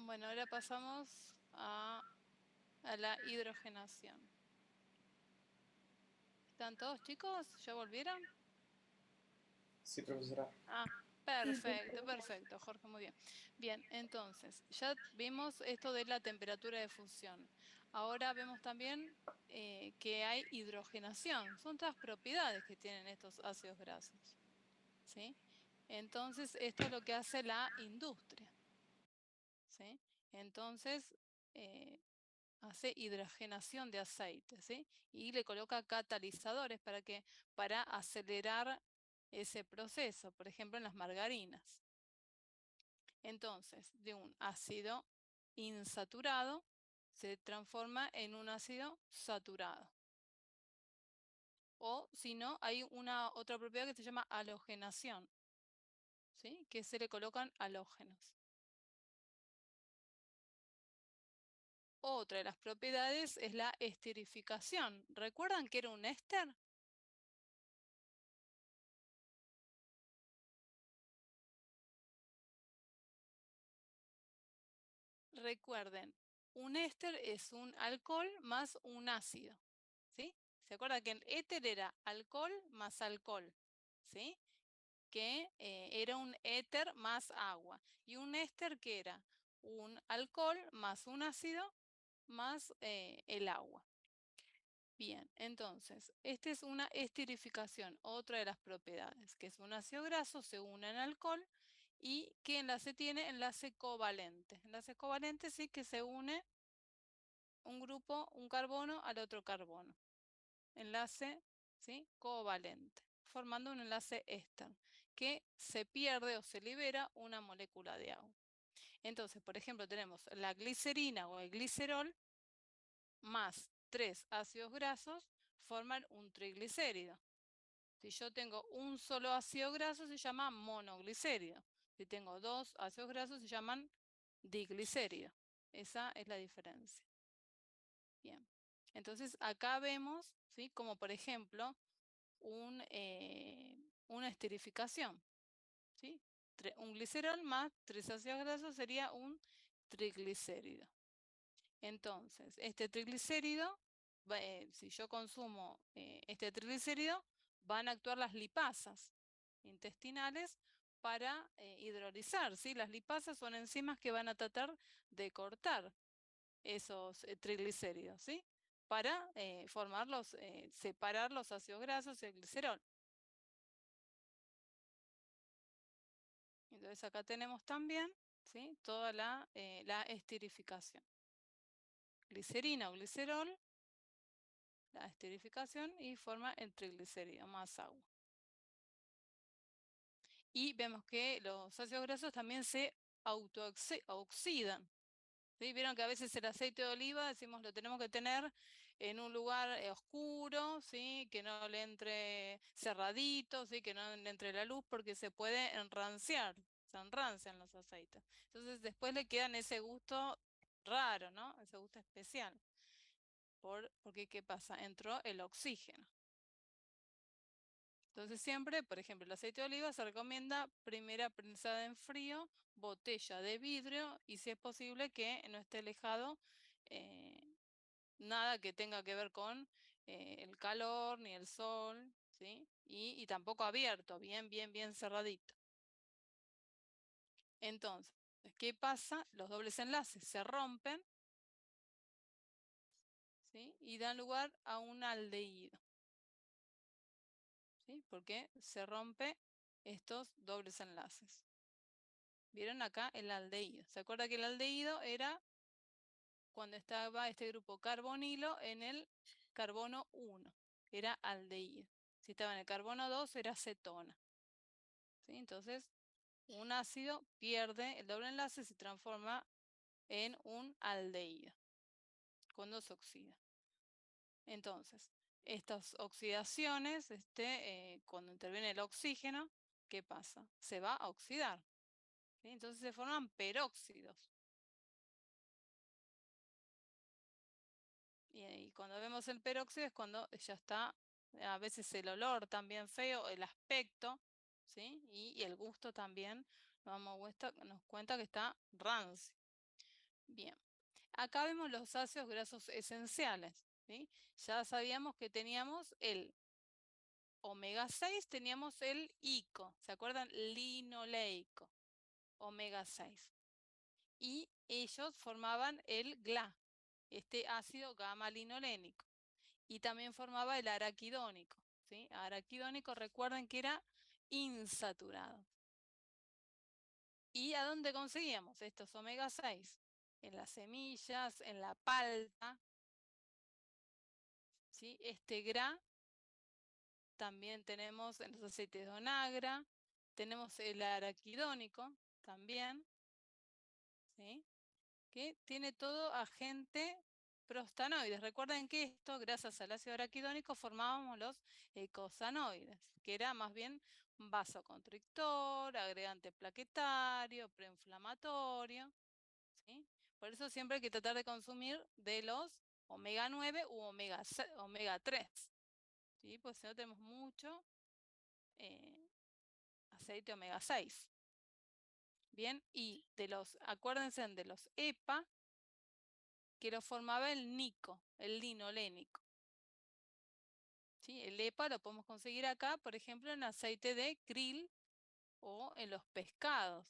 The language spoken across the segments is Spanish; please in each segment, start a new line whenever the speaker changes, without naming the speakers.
Bueno, ahora pasamos a la hidrogenación. ¿Están todos chicos? ¿Ya volvieron?
Sí, profesora.
Ah, perfecto, perfecto, Jorge, muy bien. Bien, entonces, ya vimos esto de la temperatura de fusión. Ahora vemos también que hay hidrogenación. Son todas propiedades que tienen estos ácidos grasos. ¿Sí? Entonces, esto es lo que hace la industria. ¿Sí? Entonces, eh, hace hidrogenación de aceite, ¿sí? Y le coloca catalizadores para acelerar ese proceso, por ejemplo, en las margarinas. Entonces, de un ácido insaturado se transforma en un ácido saturado. O si no, hay una otra propiedad que se llama halogenación, ¿sí? Que se le colocan halógenos. Otra de las propiedades es la esterificación. ¿Recuerdan que era un éster? Recuerden, un éster es un alcohol más un ácido, ¿sí? ¿Se acuerdan que el éter era alcohol más alcohol, ¿sí? Que era un éter más agua. Y un éster que era un alcohol más un ácido más el agua. Bien, entonces, esta es una esterificación, otra de las propiedades, que es un ácido graso, se une en alcohol y ¿qué enlace tiene? Enlace covalente. Enlace covalente sí que se une un grupo, un carbono al otro carbono. Enlace, ¿sí? Covalente, formando un enlace éster, que se pierde o se libera una molécula de agua. Entonces, por ejemplo, tenemos la glicerina o el glicerol más 3 ácidos grasos forman un triglicérido. Si yo tengo un solo ácido graso se llama monoglicérido. Si tengo dos ácidos grasos se llaman diglicérido. Esa es la diferencia. Bien. Entonces acá vemos, ¿sí? Como por ejemplo una esterificación. ¿Sí? Un glicerol más 3 ácidos grasos sería un triglicérido. Entonces, este triglicérido, si yo consumo este triglicérido, van a actuar las lipasas intestinales para hidrolizar, ¿sí? Las lipasas son enzimas que van a tratar de cortar esos triglicéridos, ¿sí? Para separar los ácidos grasos y el glicerol. Entonces acá tenemos también, ¿sí? Toda la esterificación. Glicerina o glicerol, la esterificación y forma el triglicérido más agua. Y vemos que los ácidos grasos también se autooxidan. ¿Sí? Vieron que a veces el aceite de oliva, decimos, lo tenemos que tener en un lugar oscuro, ¿sí? Que no le entre cerradito, ¿sí? Que no le entre la luz porque se puede enranciar, se enrancian los aceites. Entonces después le quedan ese gusto raro, ¿no? Ese gusto especial. Porque ¿qué pasa? Entró el oxígeno. Entonces siempre, por ejemplo, el aceite de oliva se recomienda primera prensada en frío, botella de vidrio y si es posible que no esté alejado eh, nada que tenga que ver con el calor ni el sol, ¿sí? Y tampoco abierto, bien, bien, bien cerradito. Entonces, ¿qué pasa? Los dobles enlaces se rompen, ¿sí? Y dan lugar a un aldehído, ¿sí? Porque se rompe estos dobles enlaces. ¿Vieron acá el aldehído? ¿Se acuerda que el aldehído era cuando estaba este grupo carbonilo en el carbono 1? Era aldehído. Si estaba en el carbono 2 era cetona. ¿Sí? Entonces, un ácido pierde el doble enlace y se transforma en un aldehído cuando se oxida. Entonces, estas oxidaciones, cuando interviene el oxígeno, ¿qué pasa? Se va a oxidar. ¿Sí? Entonces se forman peróxidos. Y cuando vemos el peróxido es cuando ya está, a veces el olor también feo, el aspecto, ¿sí? Y el gusto también, nos cuenta que está rancio. Bien. Acá vemos los ácidos grasos esenciales, ¿sí? Ya sabíamos que teníamos el omega 6, teníamos el ICO, ¿se acuerdan? Linoleico, omega 6. Y ellos formaban el GLA, este ácido gamma linolénico. Y también formaba el araquidónico, ¿sí? Araquidónico, recuerden que era insaturado. ¿Y a dónde conseguíamos estos omega 6? En las semillas, en la palta, ¿sí? Este GRA también tenemos en los aceites de onagra, tenemos el araquidónico también, ¿sí? Que tiene todo agente prostanoides. Recuerden que esto, gracias al ácido araquidónico, formábamos los eicosanoides, que era más bien vasoconstrictor, agregante plaquetario, preinflamatorio, ¿sí? Por eso siempre hay que tratar de consumir de los omega 9 u omega 3, ¿sí? Pues si no tenemos mucho eh, aceite omega 6. Bien, y de los, acuérdense de los EPA, que lo formaba el nico, el linolénico. ¿Sí? El EPA lo podemos conseguir acá, por ejemplo, en aceite de krill o en los pescados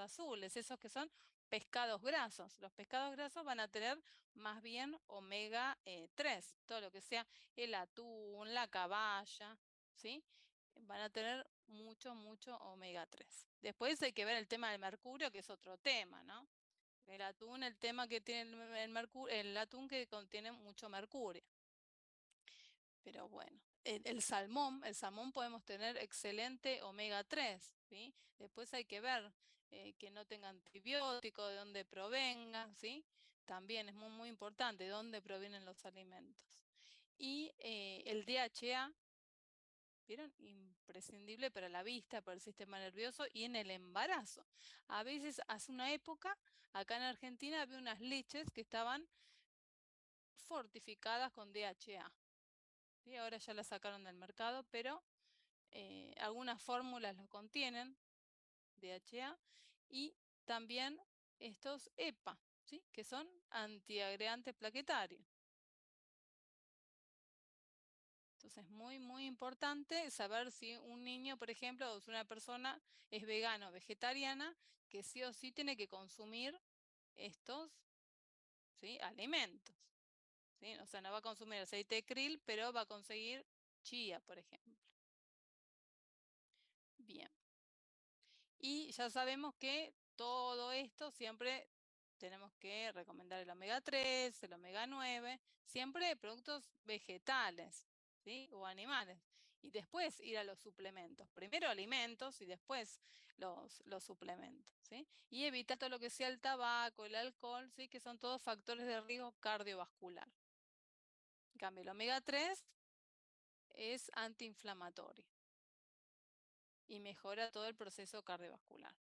azules, esos que son pescados grasos. Los pescados grasos van a tener más bien omega 3, todo lo que sea el atún, la caballa, ¿sí? Van a tener mucho omega 3. Después hay que ver el tema del mercurio, que es otro tema, ¿no? El atún, el tema que tiene el mercurio, el atún que contiene mucho mercurio. Pero bueno, el salmón podemos tener excelente omega 3, ¿sí? Después hay que ver que no tenga antibiótico, de dónde provenga, ¿sí? También es muy importante de dónde provienen los alimentos. Y el DHA, ¿vieron? Imprescindible para la vista, para el sistema nervioso y en el embarazo. A veces, hace una época, acá en Argentina había unas leches que estaban fortificadas con DHA. ¿Sí? Ahora ya la sacaron del mercado, pero algunas fórmulas lo contienen, DHA, y también estos EPA, ¿sí? Que son antiagregantes plaquetarios. Entonces, muy importante saber si un niño, por ejemplo, o si una persona es vegano o vegetariana, que sí o sí tiene que consumir estos, ¿sí? Alimentos. ¿Sí? O sea, no va a consumir aceite de krill, pero va a conseguir chía, por ejemplo. Bien. Y ya sabemos que todo esto siempre tenemos que recomendar el omega 3, el omega 9, siempre de productos vegetales, ¿sí? O animales. Y después ir a los suplementos. Primero alimentos y después los suplementos, ¿sí? Y evitar todo lo que sea el tabaco, el alcohol, ¿sí? Que son todos factores de riesgo cardiovascular. En cambio, el omega 3 es antiinflamatorio y mejora todo el proceso cardiovascular.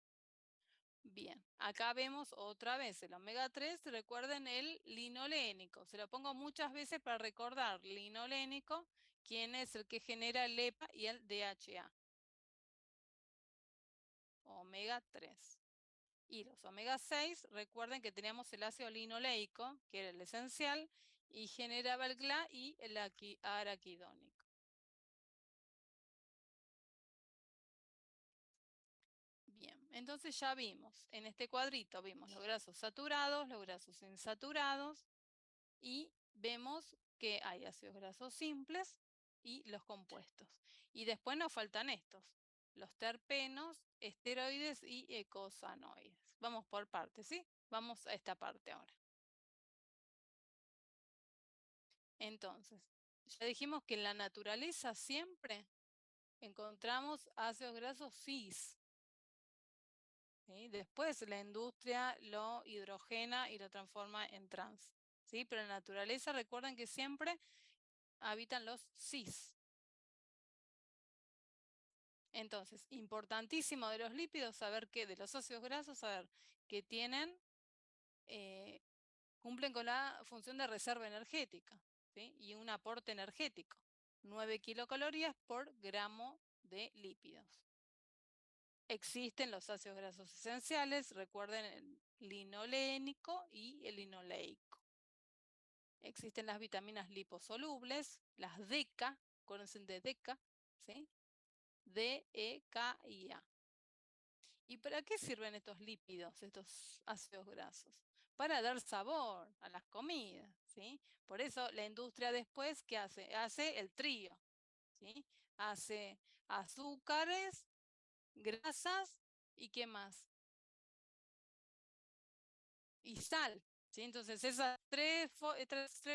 Bien, acá vemos otra vez el omega 3, recuerden el linolénico. Se lo pongo muchas veces para recordar linolénico, quién es el que genera el EPA y el DHA. Omega 3. Y los omega 6, recuerden que teníamos el ácido linoleico, que era el esencial, y generaba el GLA y el araquidónico. Bien, entonces ya vimos, en este cuadrito vimos los grasos saturados, los grasos insaturados, y vemos que hay ácidos grasos simples y los compuestos. Y después nos faltan estos, los terpenos, esteroides y eicosanoides. Vamos por partes, ¿sí? Vamos a esta parte ahora. Entonces, ya dijimos que en la naturaleza siempre encontramos ácidos grasos cis. ¿Sí? Después la industria lo hidrogena y lo transforma en trans. ¿Sí? Pero en la naturaleza recuerden que siempre habitan los cis. Entonces, importantísimo de los lípidos saber que, de los ácidos grasos, saber que tienen, cumplen con la función de reserva energética, ¿sí? Y un aporte energético, 9 kilocalorías por gramo de lípidos. Existen los ácidos grasos esenciales, recuerden el linolénico y el linoleico. Existen las vitaminas liposolubles, las DECA, acuérdense de DECA, ¿sí? D, E, K y A. ¿Y para qué sirven estos lípidos, estos ácidos grasos? Para dar sabor a las comidas, ¿sí? Por eso la industria después, ¿qué hace? Hace el trío, ¿sí? Hace azúcares, grasas y ¿qué más? Y sal, ¿sí? Entonces esas tres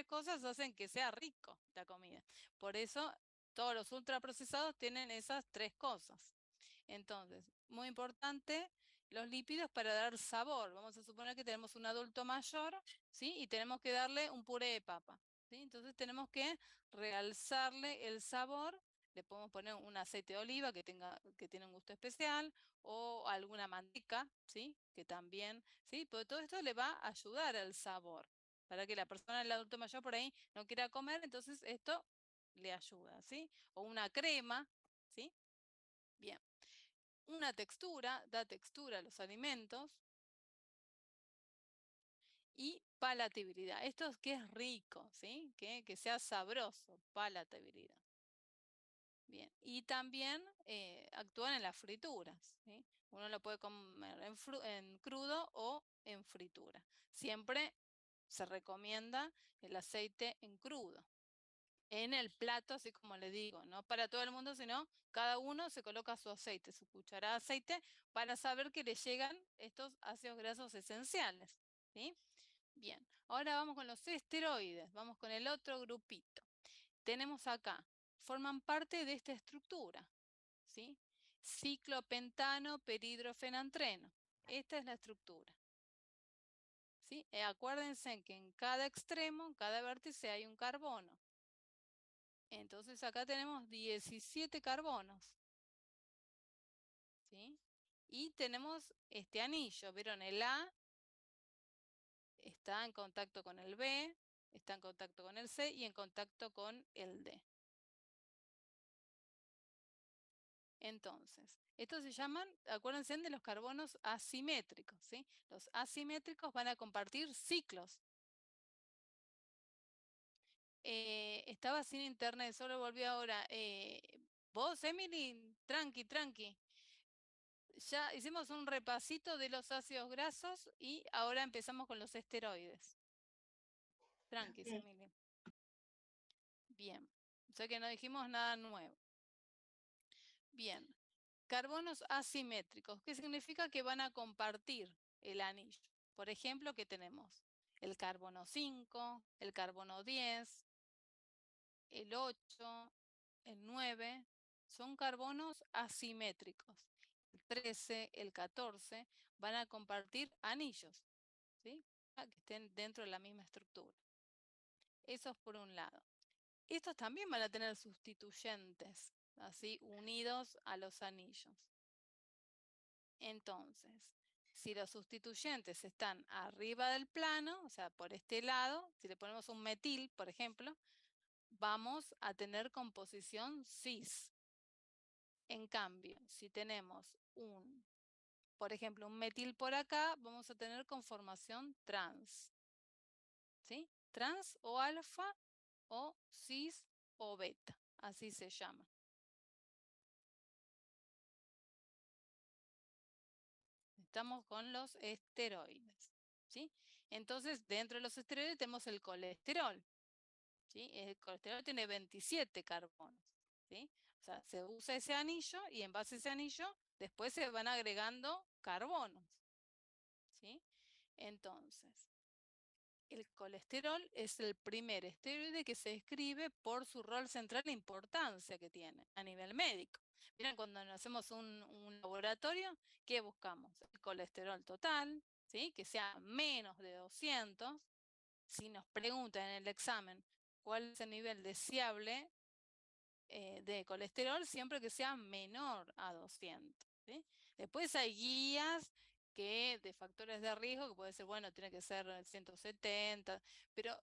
cosas hacen que sea rico la comida. Por eso todos los ultraprocesados tienen esas tres cosas. Entonces, muy importante, los lípidos para dar sabor. Vamos a suponer que tenemos un adulto mayor, ¿sí? Y tenemos que darle un puré de papa, ¿sí? Entonces tenemos que realzarle el sabor. Le podemos poner un aceite de oliva que tiene un gusto especial o alguna manteca, ¿sí? Que también, ¿sí? Pero todo esto le va a ayudar al sabor. Para que la persona, el adulto mayor por ahí no quiera comer, entonces esto le ayuda, ¿sí? O una crema, ¿sí? Bien. Una textura, da textura a los alimentos. Y palatabilidad. Esto es que es rico, ¿sí? Que sea sabroso, palatabilidad. Bien. Y también actúan en las frituras, ¿sí? Uno lo puede comer en crudo o en fritura. Siempre se recomienda el aceite en crudo. En el plato, así como le digo, no para todo el mundo, sino cada uno se coloca su aceite, su cucharada de aceite, para saber que le llegan estos ácidos grasos esenciales, ¿sí? Bien, ahora vamos con los esteroides, vamos con el otro grupito. Tenemos acá, forman parte de esta estructura, ¿sí? Ciclopentano perhidrofenantreno. Esta es la estructura, ¿sí? Acuérdense que en cada extremo, en cada vértice hay un carbono. Entonces acá tenemos 17 carbonos, ¿sí? Y tenemos este anillo, ¿vieron? El A está en contacto con el B, está en contacto con el C y en contacto con el D. Entonces, estos se llaman, acuérdense de los carbonos asimétricos, ¿sí? Los asimétricos van a compartir ciclos. Estaba sin internet, solo volví ahora. Vos, Emily, tranqui, tranqui. Ya hicimos un repasito de los ácidos grasos y ahora empezamos con los esteroides. Tranqui, Emily. Bien. O sea que no dijimos nada nuevo. Bien. Carbonos asimétricos, ¿qué significa? Que van a compartir el anillo. Por ejemplo, que tenemos el carbono 5, el carbono 10, el 8, el 9, son carbonos asimétricos. El 13, el 14 van a compartir anillos, ¿sí? Para que estén dentro de la misma estructura. Eso es por un lado. Estos también van a tener sustituyentes, así unidos a los anillos. Entonces, si los sustituyentes están arriba del plano, o sea, por este lado, si le ponemos un metil, por ejemplo, vamos a tener composición cis. En cambio, si tenemos por ejemplo, un metil por acá, vamos a tener conformación trans. ¿Sí? Trans o alfa o cis o beta, así se llama. Estamos con los esteroides, ¿sí? Entonces, dentro de los esteroides tenemos el colesterol, ¿sí? El colesterol tiene 27 carbonos, ¿sí? O sea, se usa ese anillo y en base a ese anillo después se van agregando carbonos, ¿sí? Entonces, el colesterol es el primer esteroide que se describe por su rol central e importancia que tiene a nivel médico. Miren, cuando hacemos un laboratorio, ¿qué buscamos? El colesterol total, ¿sí? Que sea menos de 200. Si nos preguntan en el examen cuál es el nivel deseable de colesterol, siempre que sea menor a 200. ¿Sí? Después hay guías de factores de riesgo, que puede ser, bueno, tiene que ser 170, pero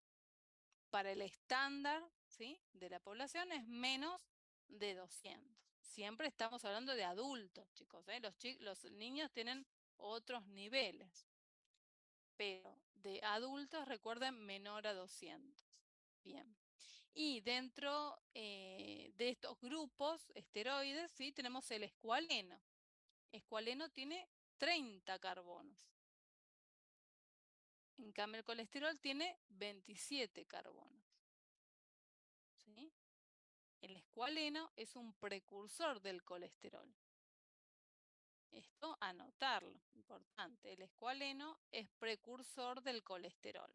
para el estándar, ¿sí? De la población es menos de 200. siempre estamos hablando de adultos, chicos, ¿eh? Los niños tienen otros niveles, pero de adultos, recuerden, menor a 200. Bien. Y dentro de estos grupos esteroides, ¿sí? Tenemos el escualeno. Escualeno tiene 30 carbonos. En cambio, el colesterol tiene 27 carbonos. ¿Sí? El escualeno es un precursor del colesterol. Esto anotarlo, importante. El escualeno es precursor del colesterol.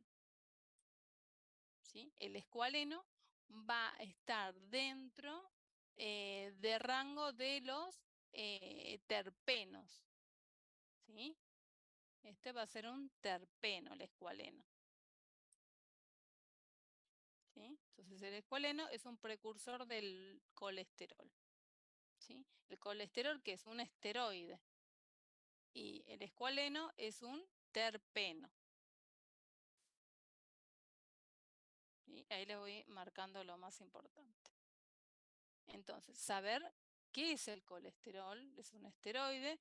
¿Sí? El escualeno va a estar dentro de rango de los terpenos. ¿Sí? Este va a ser un terpeno, el escualeno. ¿Sí? Entonces el escualeno es un precursor del colesterol. ¿Sí? El colesterol, que es un esteroide, y el escualeno es un terpeno. ¿Sí? Ahí les voy marcando lo más importante. Entonces, saber qué es el colesterol, es un esteroide,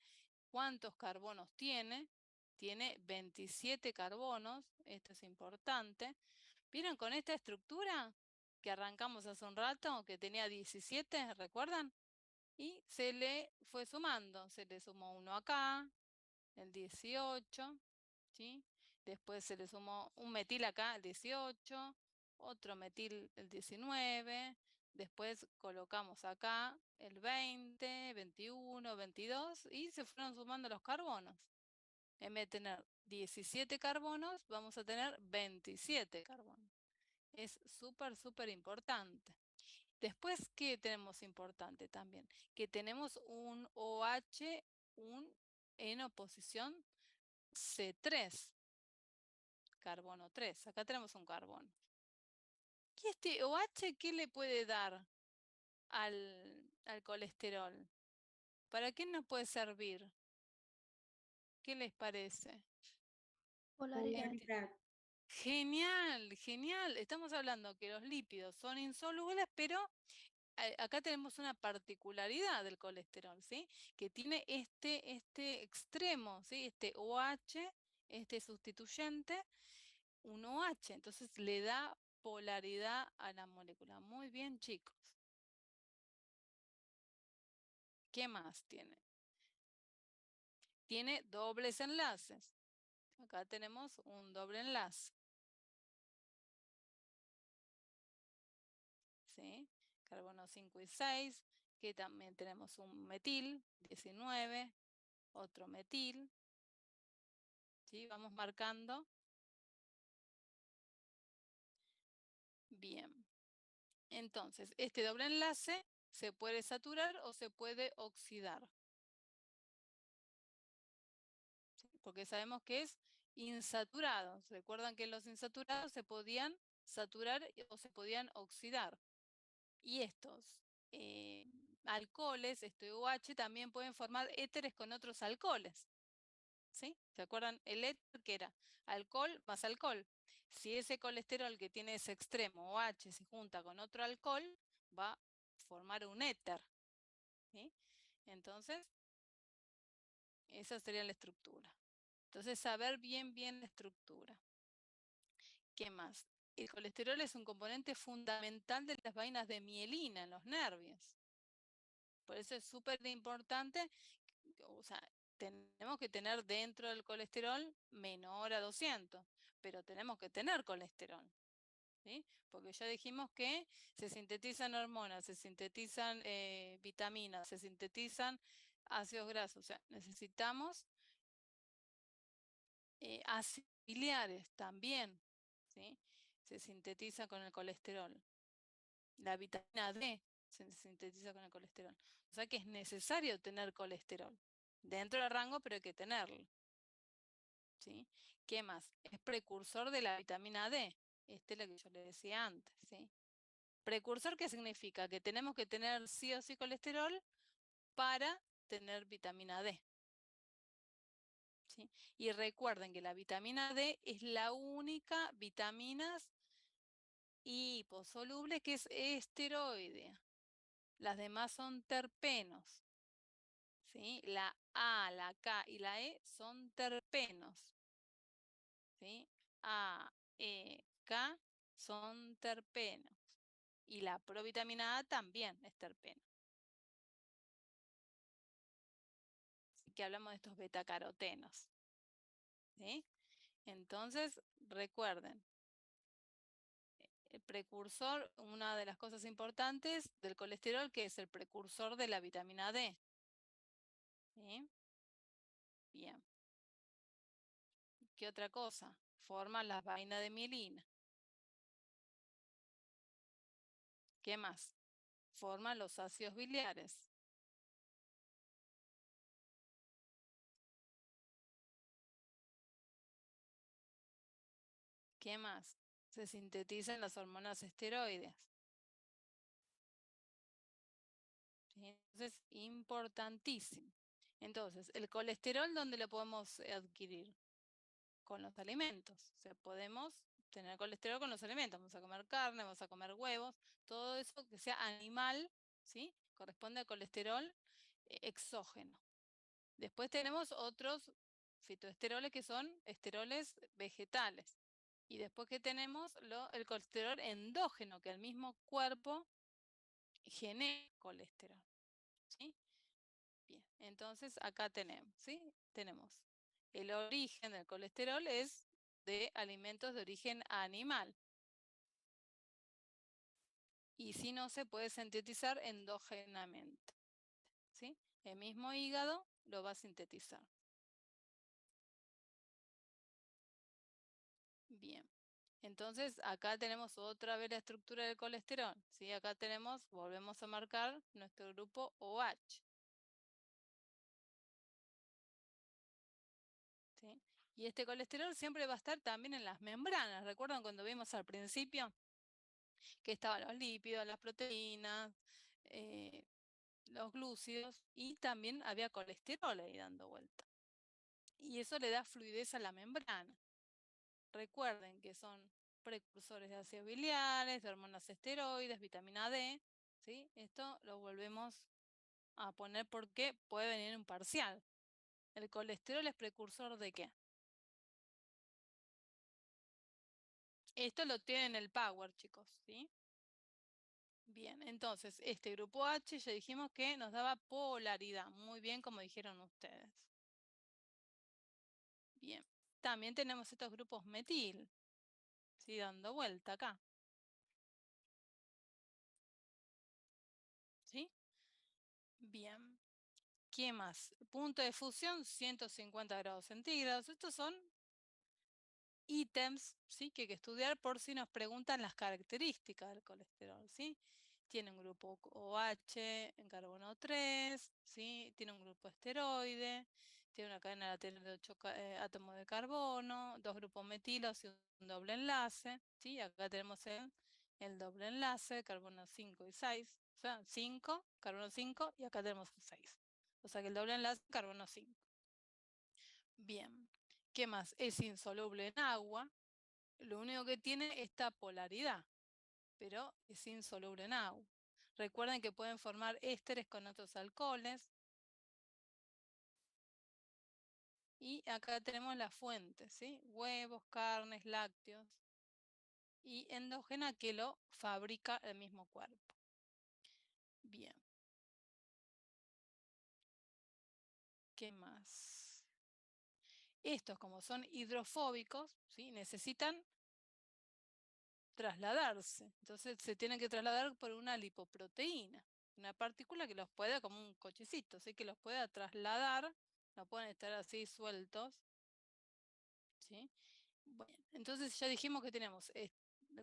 cuántos carbonos tiene. Tiene 27 carbonos, esto es importante. ¿Vieron con esta estructura que arrancamos hace un rato, que tenía 17, recuerdan? Y se le fue sumando, se le sumó uno acá, el 18, ¿sí? Después se le sumó un metil acá, el 18, otro metil, el 19, después colocamos acá el 20, 21, 22 y se fueron sumando los carbonos. En vez de tener 17 carbonos, vamos a tener 27 carbonos. Es súper, súper importante. Después, ¿qué tenemos importante también? Que tenemos un OH en oposición C3, carbono 3. Acá tenemos un carbono. ¿Y este OH qué le puede dar al colesterol? ¿Para qué nos puede servir? ¿Qué les parece?
Polaridad.
Genial, genial. Estamos hablando que los lípidos son insolubles, pero acá tenemos una particularidad del colesterol, ¿sí? Que tiene este extremo, ¿sí? Este OH, este sustituyente, un OH. Entonces le da polaridad a la molécula. Muy bien, chicos. ¿Qué más tiene? Tiene dobles enlaces. Acá tenemos un doble enlace. ¿Sí? Carbono 5 y 6, que también tenemos un metil, 19, otro metil. ¿Sí? Vamos marcando. Bien. Entonces, este doble enlace se puede saturar o se puede oxidar. ¿Sí? Porque sabemos que es insaturado. Recuerdan que los insaturados se podían saturar o se podían oxidar. Y estos alcoholes, este OH, también pueden formar éteres con otros alcoholes. ¿Sí? ¿Se acuerdan? El éter que era alcohol más alcohol. Si ese colesterol que tiene ese extremo OH se junta con otro alcohol, va a formar un éter. ¿Sí? Entonces, esa sería la estructura. Entonces, saber bien la estructura. ¿Qué más? El colesterol es un componente fundamental de las vainas de mielina en los nervios. Por eso es súper importante, o sea, tenemos que tener dentro del colesterol menor a 200, pero tenemos que tener colesterol. ¿Sí? Porque ya dijimos que se sintetizan hormonas, se sintetizan vitaminas, se sintetizan ácidos grasos, o sea, necesitamos ácidos biliares también, ¿sí? Se sintetiza con el colesterol. La vitamina D se sintetiza con el colesterol. O sea que es necesario tener colesterol. Dentro del rango, pero hay que tenerlo. ¿Sí? ¿Qué más? Es precursor de la vitamina D. Este es lo que yo le decía antes, ¿sí? Precursor, ¿qué significa? Que tenemos que tener sí o sí colesterol para tener vitamina D. ¿Sí? Y recuerden que la vitamina D es la única vitamina hiposoluble que es esteroidea. Las demás son terpenos. ¿Sí? La A, la K y la E son terpenos. ¿Sí? A, E, K son terpenos. Y la provitamina A también es terpeno. Así que hablamos de estos betacarotenos. ¿Sí? Entonces, recuerden, el precursor, una de las cosas importantes del colesterol, que es el precursor de la vitamina D. ¿Sí? Bien. ¿Qué otra cosa? Forma la vaina de mielina. ¿Qué más? Forma los ácidos biliares. ¿Qué más? Se sintetizan las hormonas esteroides. ¿Sí? Entonces, importantísimo. Entonces, el colesterol, ¿dónde lo podemos adquirir? Con los alimentos. O sea, podemos tener colesterol con los alimentos. Vamos a comer carne, vamos a comer huevos, todo eso que sea animal, ¿sí? Corresponde al colesterol exógeno. Después tenemos otros fitoesteroles que son esteroles vegetales. Y después que tenemos el colesterol endógeno, que el mismo cuerpo genera colesterol. ¿Sí? Bien, entonces acá tenemos, ¿sí? Tenemos el origen del colesterol es de alimentos de origen animal. Y si no, se puede sintetizar endógenamente. ¿Sí? El mismo hígado lo va a sintetizar. Bien. Entonces, acá tenemos otra vez la estructura del colesterol. ¿Sí? Acá tenemos, volvemos a marcar nuestro grupo OH. ¿Sí? Y este colesterol siempre va a estar también en las membranas. ¿Recuerdan cuando vimos al principio que estaban los lípidos, las proteínas, los glúcidos y también había colesterol ahí dando vuelta? Y eso le da fluidez a la membrana. Recuerden que son precursores de ácidos biliares, de hormonas esteroides, vitamina D. ¿Sí? Esto lo volvemos a poner porque puede venir un parcial. ¿El colesterol es precursor de qué? Esto lo tienen en el Power, chicos, ¿sí? Bien, entonces, este grupo H ya dijimos que nos daba polaridad, muy bien como dijeron ustedes. Bien, también tenemos estos grupos metil, ¿sí? Dando vuelta acá. ¿Sí? Bien. ¿Qué más? Punto de fusión, 150 grados centígrados. Estos son ítems, ¿sí? Que hay que estudiar por si nos preguntan las características del colesterol, ¿sí? Tiene un grupo OH en carbono 3, ¿sí? Tiene un grupo esteroide, tiene una cadena lateral de 8 átomos de carbono, dos grupos metilos y un doble enlace, ¿sí? Acá tenemos el doble enlace, carbono 5 y 6, o sea, 5, carbono 5 y acá tenemos el 6. O sea que el doble enlace, carbono 5. Bien, ¿qué más? Es insoluble en agua. Lo único que tiene es esta polaridad, pero es insoluble en agua. Recuerden que pueden formar ésteres con otros alcoholes. Y acá tenemos la fuente, ¿sí? Huevos, carnes, lácteos. Y endógena que lo fabrica el mismo cuerpo. Bien. ¿Qué más? Estos, como son hidrofóbicos, ¿sí? Necesitan trasladarse. Entonces se tienen que trasladar por una lipoproteína, una partícula que los pueda, como un cochecito, así que los pueda trasladar, no pueden estar así sueltos. ¿Sí? Bueno, entonces ya dijimos que tenemos el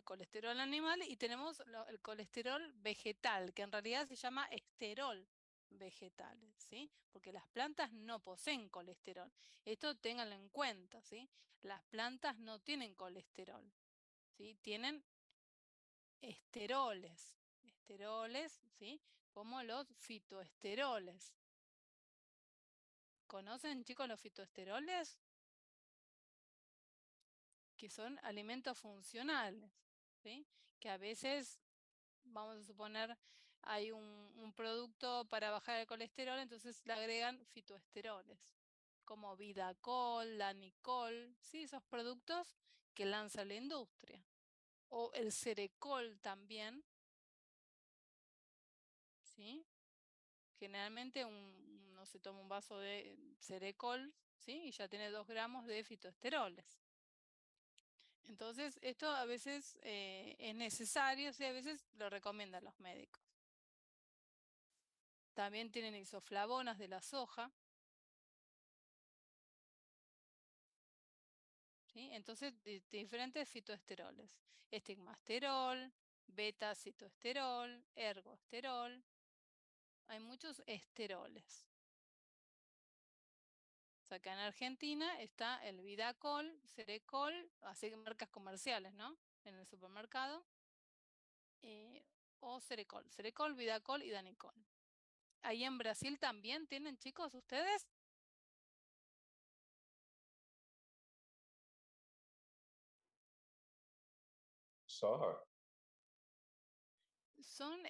colesterol animal y tenemos el colesterol vegetal, que en realidad se llama esterol vegetal, ¿sí? Porque las plantas no poseen colesterol. Esto ténganlo en cuenta, ¿sí? Las plantas no tienen colesterol, ¿sí? Tienen esteroles, ¿sí? Como los fitoesteroles. ¿Conocen, chicos, los fitoesteroles? Que son alimentos funcionales, ¿sí? Que a veces, vamos a suponer, hay un producto para bajar el colesterol, entonces le agregan fitoesteroles, como Vidacol, Danicol, ¿sí? Esos productos que lanza la industria. O el Cerecol también, ¿sí? Generalmente uno se toma un vaso de Cerecol, ¿sí? Y ya tiene 2 gramos de fitoesteroles. Entonces, esto a veces es necesario, sí, a veces lo recomiendan los médicos. También tienen isoflavonas de la soja, ¿sí? Entonces, diferentes fitoesteroles. Estigmasterol, beta-citoesterol, ergosterol. Hay muchos esteroles. O sea, que en Argentina está el Vidacol, Cerecol, así que marcas comerciales, ¿no? En el supermercado. O Cerecol. Cerecol, Vidacol y Danicol. Ahí en Brasil también tienen, chicos, ustedes.
Soja.
Son,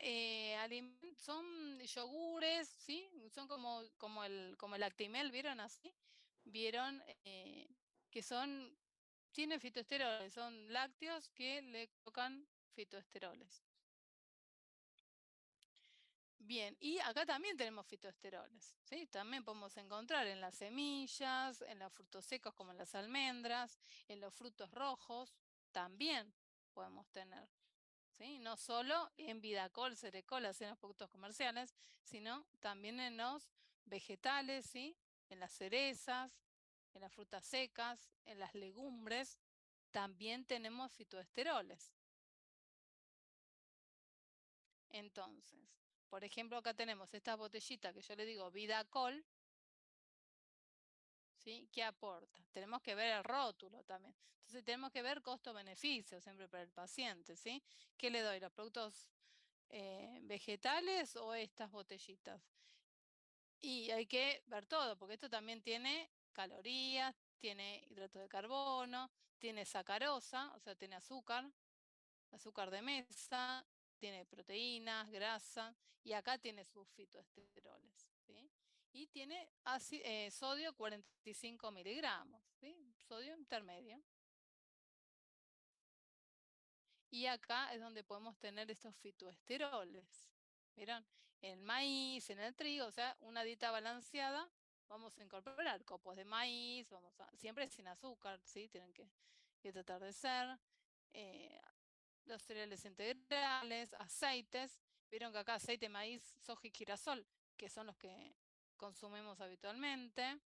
son yogures, ¿sí? Son como el Actimel, ¿vieron así? ¿Vieron? Que tienen fitoesteroles, son lácteos que le colocan fitoesteroles. Bien, y acá también tenemos fitoesteroles, ¿sí? También podemos encontrar en las semillas, en los frutos secos como en las almendras, en los frutos rojos, también podemos tener, ¿sí? No solo en Vidacol, Cerecol, así en los productos comerciales, sino también en los vegetales, ¿sí? En las cerezas, en las frutas secas, en las legumbres, también tenemos fitoesteroles. Entonces, por ejemplo, acá tenemos esta botellita que yo le digo Vidacol, ¿sí? ¿Qué aporta? Tenemos que ver el rótulo también. Entonces tenemos que ver costo-beneficio siempre para el paciente, ¿sí? ¿Qué le doy? ¿Los productos vegetales o estas botellitas? Y hay que ver todo, porque esto también tiene calorías, tiene hidrato de carbono, tiene sacarosa, o sea, tiene azúcar, azúcar de mesa, tiene proteínas, grasa, y acá tiene sus fitoesteroles, ¿sí? Y tiene sodio 45 miligramos, ¿sí? Sodio intermedio. Y acá es donde podemos tener estos fitoesteroles. ¿Vieron? En el maíz, en el trigo, o sea, una dieta balanceada, vamos a incorporar copos de maíz, siempre sin azúcar, ¿sí? Tienen que tratar de ser. eh, los cereales integrales, aceites. Vieron que acá aceite, maíz, soja y girasol, que son los que consumimos habitualmente.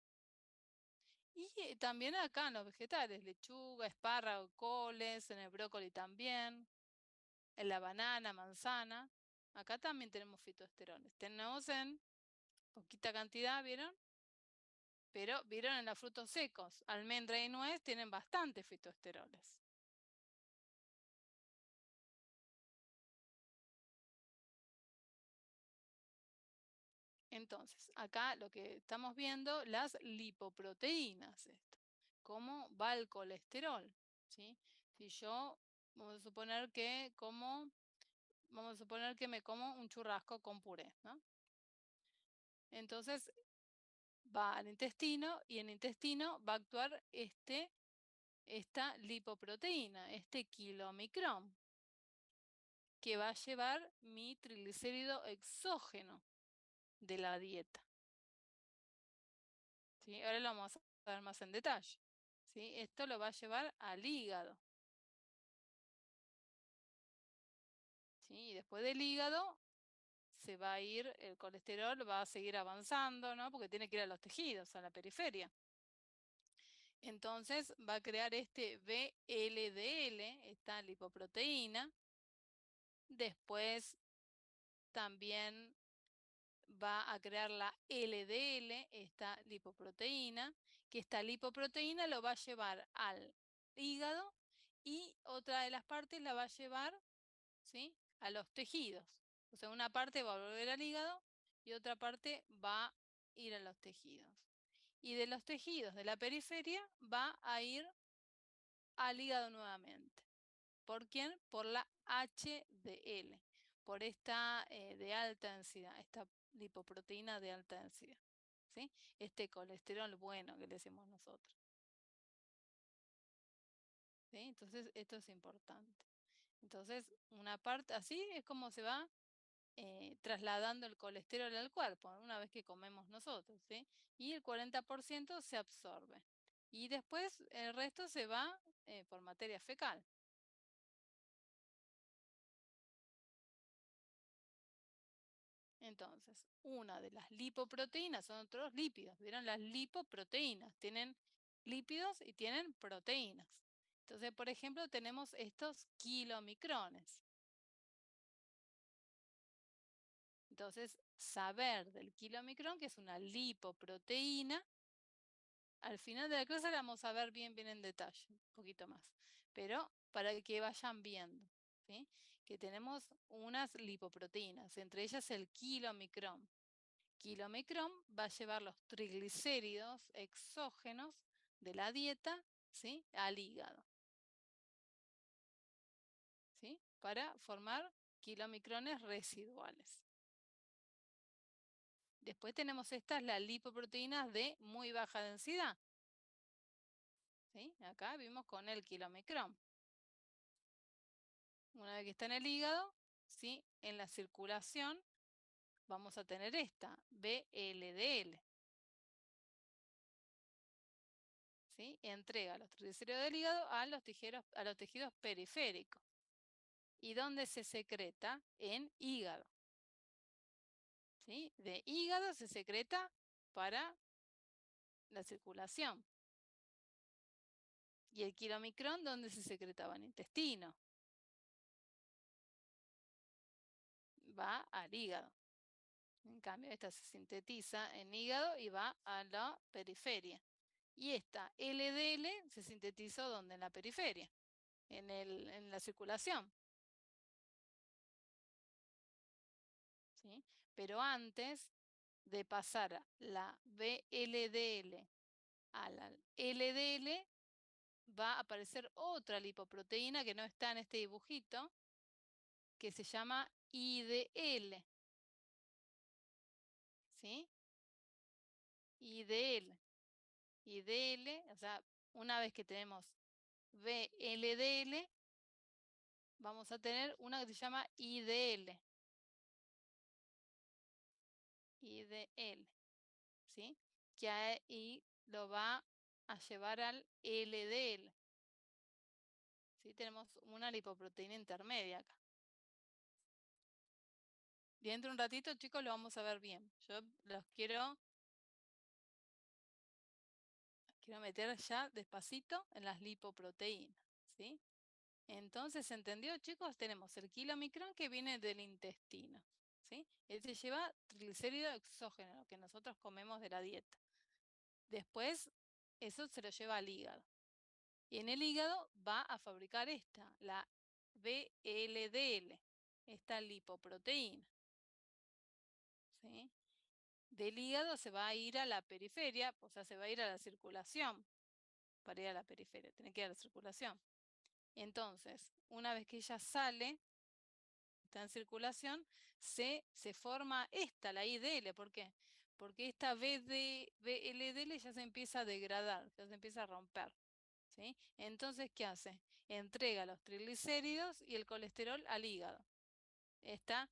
Y también acá en los vegetales, lechuga, espárrago, coles, en el brócoli también, en la banana, manzana. Acá también tenemos fitoesteroles. Tenemos en poquita cantidad, ¿vieron? Pero vieron en los frutos secos, almendra y nuez tienen bastante fitoesteroles. Entonces, acá lo que estamos viendo, las lipoproteínas, esto, cómo va el colesterol, ¿sí? Si yo, vamos a suponer que me como un churrasco con puré, ¿no? Entonces, va al intestino y en el intestino va a actuar esta lipoproteína, este kilomicrón, que va a llevar mi triglicérido exógeno de la dieta. ¿Sí? Ahora lo vamos a ver más en detalle. ¿Sí? Esto lo va a llevar al hígado. ¿Sí? Y después del hígado se va a ir, el colesterol va a seguir avanzando, ¿no? Porque tiene que ir a los tejidos, a la periferia. Entonces va a crear este VLDL, esta lipoproteína. Después también va a crear la LDL, esta lipoproteína, que esta lipoproteína lo va a llevar al hígado y otra de las partes la va a llevar, ¿sí? A los tejidos. O sea, una parte va a volver al hígado y otra parte va a ir a los tejidos. Y de los tejidos de la periferia va a ir al hígado nuevamente. ¿Por quién? Por la HDL, por esta de alta densidad, esta lipoproteína de alta densidad, ¿sí? Este colesterol bueno que le decimos nosotros. ¿Sí? Entonces, esto es importante. Entonces, una parte, así es como se va trasladando el colesterol al cuerpo una vez que comemos nosotros, ¿sí? Y el 40% se absorbe. Y después el resto se va por materia fecal. Entonces, una de las lipoproteínas son otros lípidos. ¿Vieron? Las lipoproteínas tienen lípidos y tienen proteínas. Entonces, por ejemplo, tenemos estos kilomicrones. Entonces, saber del kilomicrón, que es una lipoproteína, al final de la clase la vamos a ver bien en detalle, un poquito más. Pero para que vayan viendo, ¿sí? Que tenemos unas lipoproteínas, entre ellas el kilomicrón. Kilomicrón va a llevar los triglicéridos exógenos de la dieta, ¿sí? Al hígado, ¿sí? Para formar kilomicrones residuales. Después tenemos estas, las lipoproteínas de muy baja densidad, ¿sí? Acá vimos con el kilomicrón. Una vez que está en el hígado, ¿sí? En la circulación vamos a tener esta, VLDL. ¿Sí? Entrega los triglicéridos del hígado a los tejidos periféricos. ¿Y dónde se secreta? En hígado. ¿Sí? De hígado se secreta para la circulación. ¿Y el kilomicrón dónde se secretaba? En intestino. Va al hígado. En cambio, esta se sintetiza en hígado y va a la periferia. Y esta LDL se sintetizó ¿dónde? En la periferia, en la circulación. ¿Sí? Pero antes de pasar la VLDL a la LDL, va a aparecer otra lipoproteína que no está en este dibujito, que se llama IDL. ¿Sí? IDL. IDL, o sea, una vez que tenemos VLDL, vamos a tener una que se llama IDL. IDL, ¿sí? Que ahí lo va a llevar al LDL. ¿Sí? Tenemos una lipoproteína intermedia acá. Y dentro de un ratito, chicos, lo vamos a ver bien. Yo los quiero meter ya despacito en las lipoproteínas, ¿sí? Entonces, ¿entendió, chicos? Tenemos el kilomicrón que viene del intestino, ¿sí? Este lleva triglicérido exógeno, lo que nosotros comemos de la dieta. Después, eso se lo lleva al hígado. Y en el hígado va a fabricar esta, la VLDL, esta lipoproteína, ¿sí? Del hígado se va a ir a la periferia, o sea, se va a ir a la circulación para ir a la periferia, tiene que ir a la circulación. Entonces, una vez que ella sale, está en circulación, se forma esta, la IDL. ¿Por qué? Porque esta VLDL ya se empieza a degradar, ya se empieza a romper. ¿Sí? Entonces, ¿qué hace? Entrega los triglicéridos y el colesterol al hígado. Esta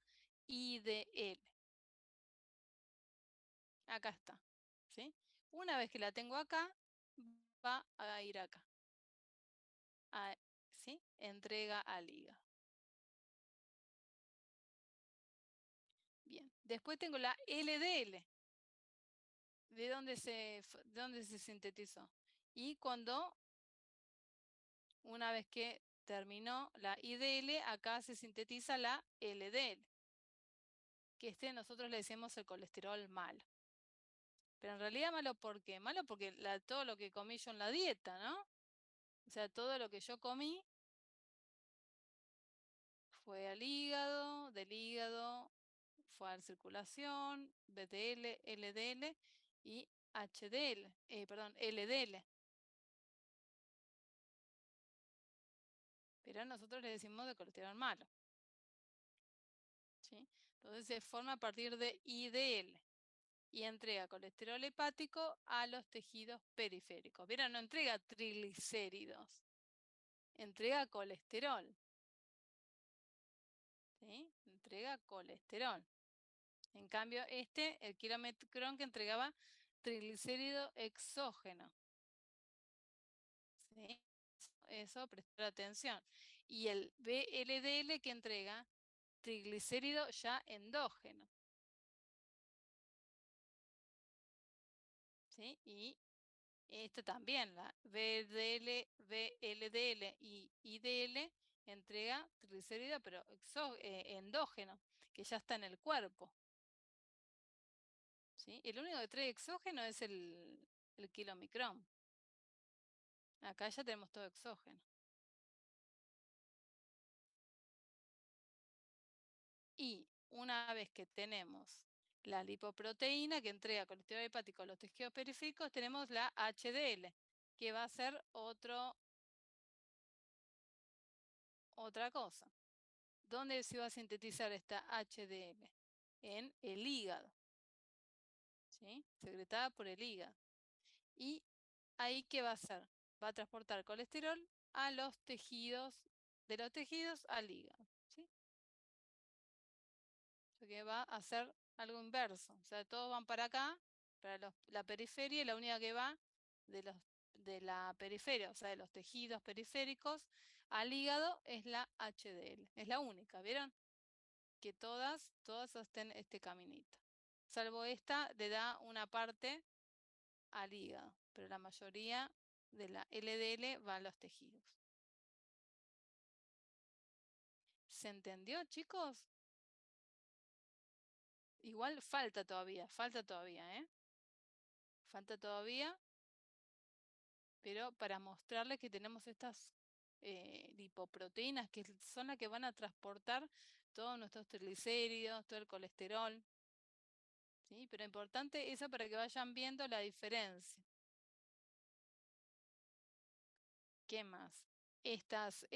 IDL. Acá está. ¿Sí? Una vez que la tengo acá, va a ir acá. ¿Sí? Entrega al hígado. Bien. Después tengo la LDL. ¿De dónde se sintetizó? Y una vez que terminó la IDL, acá se sintetiza la LDL, que nosotros le decimos el colesterol malo. Pero en realidad malo, ¿por qué? Malo porque todo lo que comí yo en la dieta, ¿no? O sea, todo lo que yo comí fue al hígado, del hígado fue a la circulación, BDL, LDL y HDL, perdón, LDL. Pero nosotros le decimos de colesterol malo. ¿sí? Entonces se forma a partir de IDL y entrega colesterol hepático a los tejidos periféricos. ¿Vieron? No entrega triglicéridos, entrega colesterol. ¿Sí? Entrega colesterol. En cambio, el kilomicrón que entregaba triglicérido exógeno. ¿Sí? Eso, prestar atención. Y el VLDL que entrega triglicérido ya endógeno. ¿Sí? Y esto también, la VDL, VLDL y IDL entrega triglicérido, pero endógeno, que ya está en el cuerpo. ¿Sí? El único que trae exógeno es el kilomicrón. Acá ya tenemos todo exógeno. Y una vez que tenemos la lipoproteína que entrega colesterol hepático a los tejidos periféricos, tenemos la HDL, que va a ser otra cosa. ¿Dónde se va a sintetizar esta HDL? En el hígado, ¿sí? Secretada por el hígado. ¿Y ahí qué va a hacer? Va a transportar colesterol a los tejidos, de los tejidos al hígado, ¿sí? O sea que va a hacer algo inverso. O sea, todos van para acá, para la periferia, y la única que va de la periferia, o sea, de los tejidos periféricos al hígado es la HDL. Es la única, ¿vieron? Que todas hacen este caminito. Salvo esta, le da una parte al hígado, pero la mayoría de la LDL va a los tejidos. ¿Se entendió, chicos? Igual falta todavía, ¿eh? Falta todavía, pero para mostrarles que tenemos estas lipoproteínas que son las que van a transportar todos nuestros triglicéridos, todo el colesterol. ¿Sí? Pero importante eso para que vayan viendo la diferencia. ¿Qué más? Todas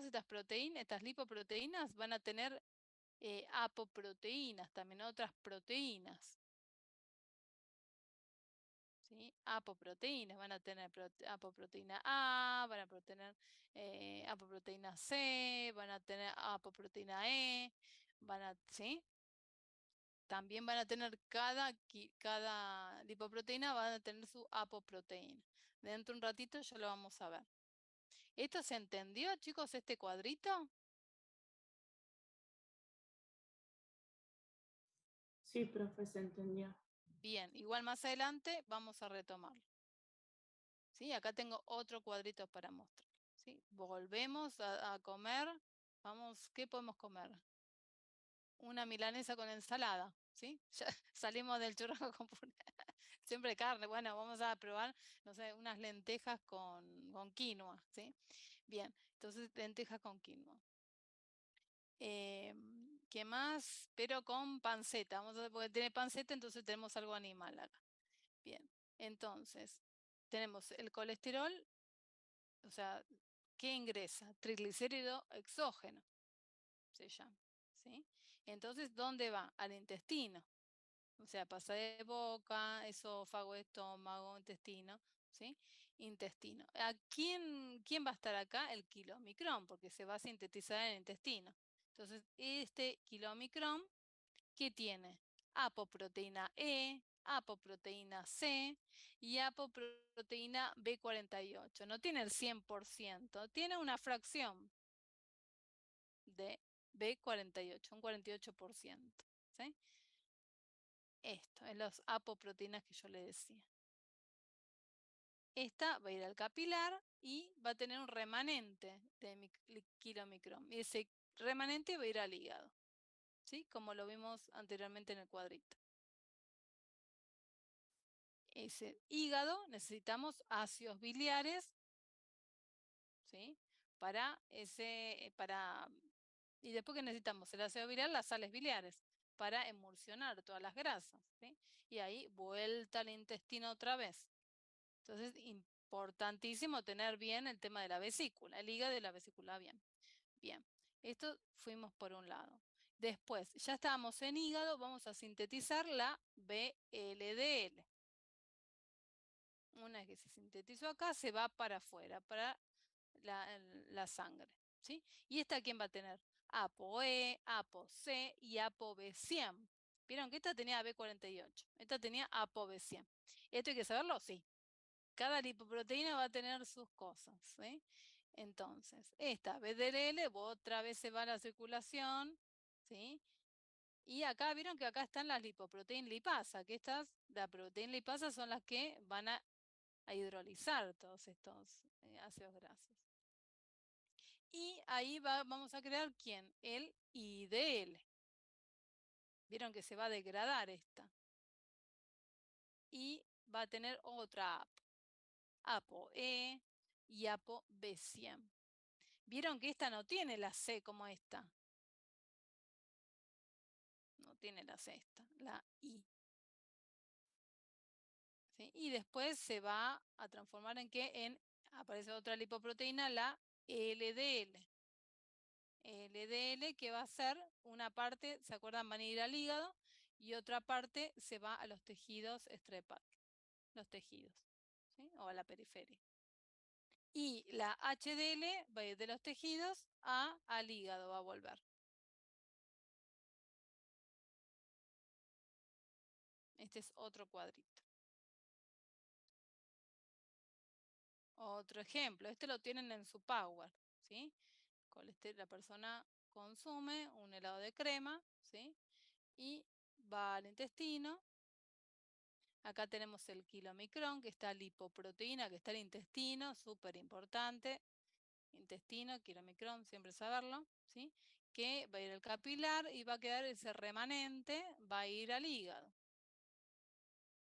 estas proteínas, estas lipoproteínas van a tener apoproteínas, también otras proteínas. ¿Sí? Apoproteínas, van a tener apoproteína A, van a tener apoproteína C, van a tener apoproteína E, ¿sí? También van a tener cada lipoproteína van a tener su apoproteína. Dentro de un ratito ya lo vamos a ver. ¿Esto se entendió, chicos, este cuadrito?
Sí, profe, se entendió.
Bien, igual más adelante vamos a retomarlo. ¿Sí? Acá tengo otro cuadrito para mostrar. ¿Sí? Volvemos a comer. Vamos, ¿qué podemos comer? Una milanesa con ensalada. ¿Sí? Ya salimos del churrasco con puré. Siempre carne. Bueno, vamos a probar, no sé, unas lentejas con quinoa. ¿Sí? Bien, entonces lentejas con quinoa. ¿Qué más? Pero con panceta. Porque tiene panceta, entonces tenemos algo animal acá. Bien, entonces tenemos el colesterol, o sea, ¿qué ingresa? Triglicérido exógeno, se llama, ¿sí? Entonces, ¿dónde va? Al intestino. O sea, pasa de boca, esófago, estómago, intestino, ¿sí? Intestino. ¿Quién va a estar acá? El kilomicrón, porque se va a sintetizar en el intestino. Entonces, este kilomicrón, ¿qué tiene? Apoproteína E, apoproteína C y apoproteína B48. No tiene el 100%, tiene una fracción de B48, un 48%. ¿Sí? Esto, es las apoproteínas que yo le decía. Esta va a ir al capilar y va a tener un remanente de kilomicrón. Y ese remanente va a ir al hígado, ¿sí? Como lo vimos anteriormente en el cuadrito. Ese hígado necesitamos ácidos biliares, ¿sí? Y después que necesitamos el ácido biliar, las sales biliares, para emulsionar todas las grasas, ¿sí? Y ahí vuelta al intestino otra vez. Entonces, importantísimo tener bien el tema de la vesícula, el hígado y la vesícula bien. Bien, esto fuimos por un lado. Después, ya estábamos en hígado, vamos a sintetizar la VLDL. Una vez que se sintetizó acá, se va para afuera, para la sangre, ¿sí? ¿Y esta quién va a tener? ApoE, ApoC y ApoB100. ¿Vieron que esta tenía B48? Esta tenía ApoB100. ¿Esto hay que saberlo? Sí. Cada lipoproteína va a tener sus cosas, ¿sí? Entonces, esta VDL otra vez se va a la circulación, ¿sí? Y acá, vieron que acá están las lipoproteínas lipasa, que estas, la proteína lipasa son las que van a hidrolizar todos estos ácidos grasos. Y ahí vamos a crear, ¿quién? El IDL. Vieron que se va a degradar esta. Y va a tener otra APO. ApoE y ApoB100. Vieron que esta no tiene la C como esta. No tiene la C esta, la I. ¿Sí? Y después se va a transformar en qué? Aparece otra lipoproteína, la LDL. LDL que va a ser una parte, ¿se acuerdan? Van a ir al hígado y otra parte se va a los tejidos extrahepatos, los tejidos, ¿sí? O a la periferia. Y la HDL va a ir de los tejidos al hígado, va a volver. Este es otro cuadrito. Otro ejemplo, este lo tienen en su Power, ¿sí? La persona consume un helado de crema, ¿sí? Y va al intestino. Acá tenemos el kilomicrón, que está lipoproteína, que está en el intestino, súper importante. Intestino, kilomicrón, siempre saberlo, ¿sí? Que va a ir al capilar y va a quedar ese remanente, va a ir al hígado,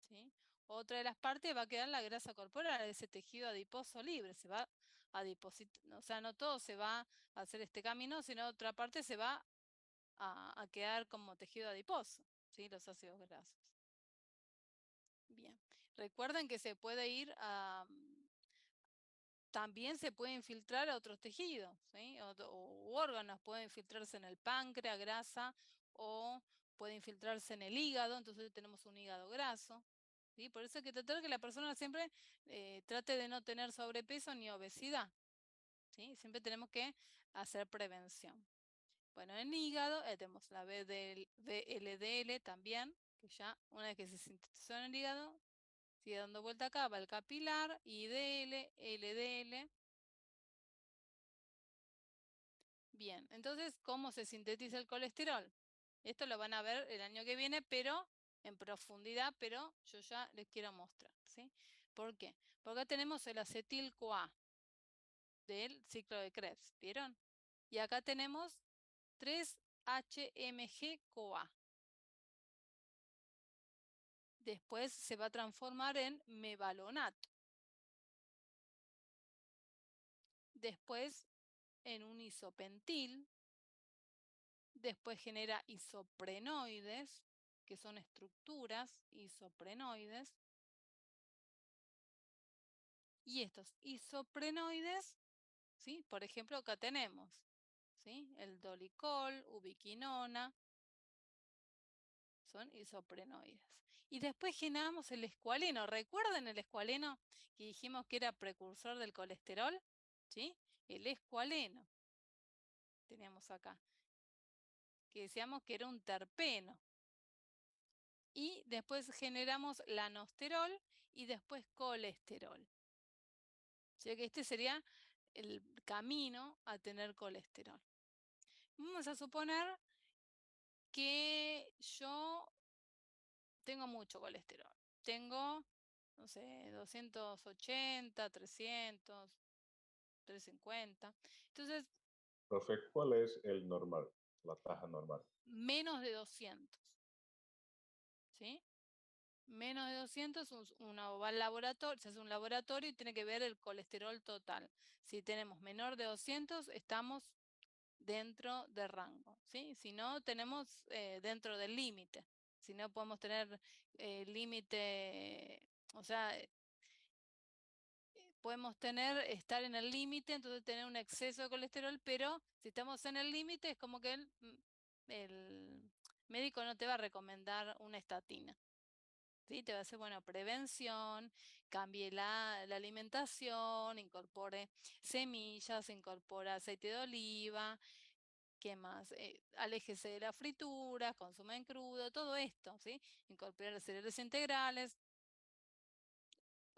¿sí? Otra de las partes va a quedar la grasa corporal, ese tejido adiposo libre, se va a depositar, o sea, no todo se va a hacer este camino, sino otra parte se va a quedar como tejido adiposo, ¿sí? Los ácidos grasos. Bien, recuerden que se puede ir a... También se puede infiltrar a otros tejidos, ¿sí? O órganos, pueden infiltrarse en el páncreas, grasa, o puede infiltrarse en el hígado, entonces tenemos un hígado graso. ¿Sí? Por eso hay que tratar que la persona siempre trate de no tener sobrepeso ni obesidad. ¿Sí? Siempre tenemos que hacer prevención. Bueno, en hígado tenemos la VLDL también, que ya una vez que se sintetizó en el hígado, sigue dando vuelta acá, va el capilar, IDL, LDL. Bien, entonces, ¿cómo se sintetiza el colesterol? Esto lo van a ver el año que viene, pero en profundidad, pero yo ya les quiero mostrar, ¿sí? ¿Por qué? Porque acá tenemos el acetil-CoA del ciclo de Krebs, ¿vieron? Y acá tenemos 3-HMG-CoA. Después se va a transformar en mevalonato. Después en un isopentil. Después genera isoprenoides, que son estructuras isoprenoides. Y estos isoprenoides, ¿sí? Por ejemplo, acá tenemos, ¿sí? El dolicol, ubiquinona, son isoprenoides. Y después generamos el escualeno. ¿Recuerdan el escualeno que dijimos que era precursor del colesterol? ¿Sí? El escualeno teníamos acá, que decíamos que era un terpeno. Y después generamos lanosterol y después colesterol. O sea que este sería el camino a tener colesterol. Vamos a suponer que yo tengo mucho colesterol. Tengo, no sé, 280, 300, 350. Entonces,
Profe, ¿cuál es el normal, la tasa normal?
menos de 200. ¿Sí? Menos de 200, uno va al laboratorio, se hace un laboratorio y tiene que ver el colesterol total. Si tenemos menor de 200, estamos dentro de rango, ¿sí? Si no, tenemos dentro del límite. Si no, podemos tener límite, o sea, podemos estar en el límite, entonces tener un exceso de colesterol, pero si estamos en el límite es como que el médico no te va a recomendar una estatina. ¿Sí? Te va a decir, bueno, prevención, cambie la alimentación, incorpore semillas, incorpora aceite de oliva, ¿qué más? Aléjese de la fritura, consume en crudo, todo esto, ¿sí? Incorporar cereales integrales,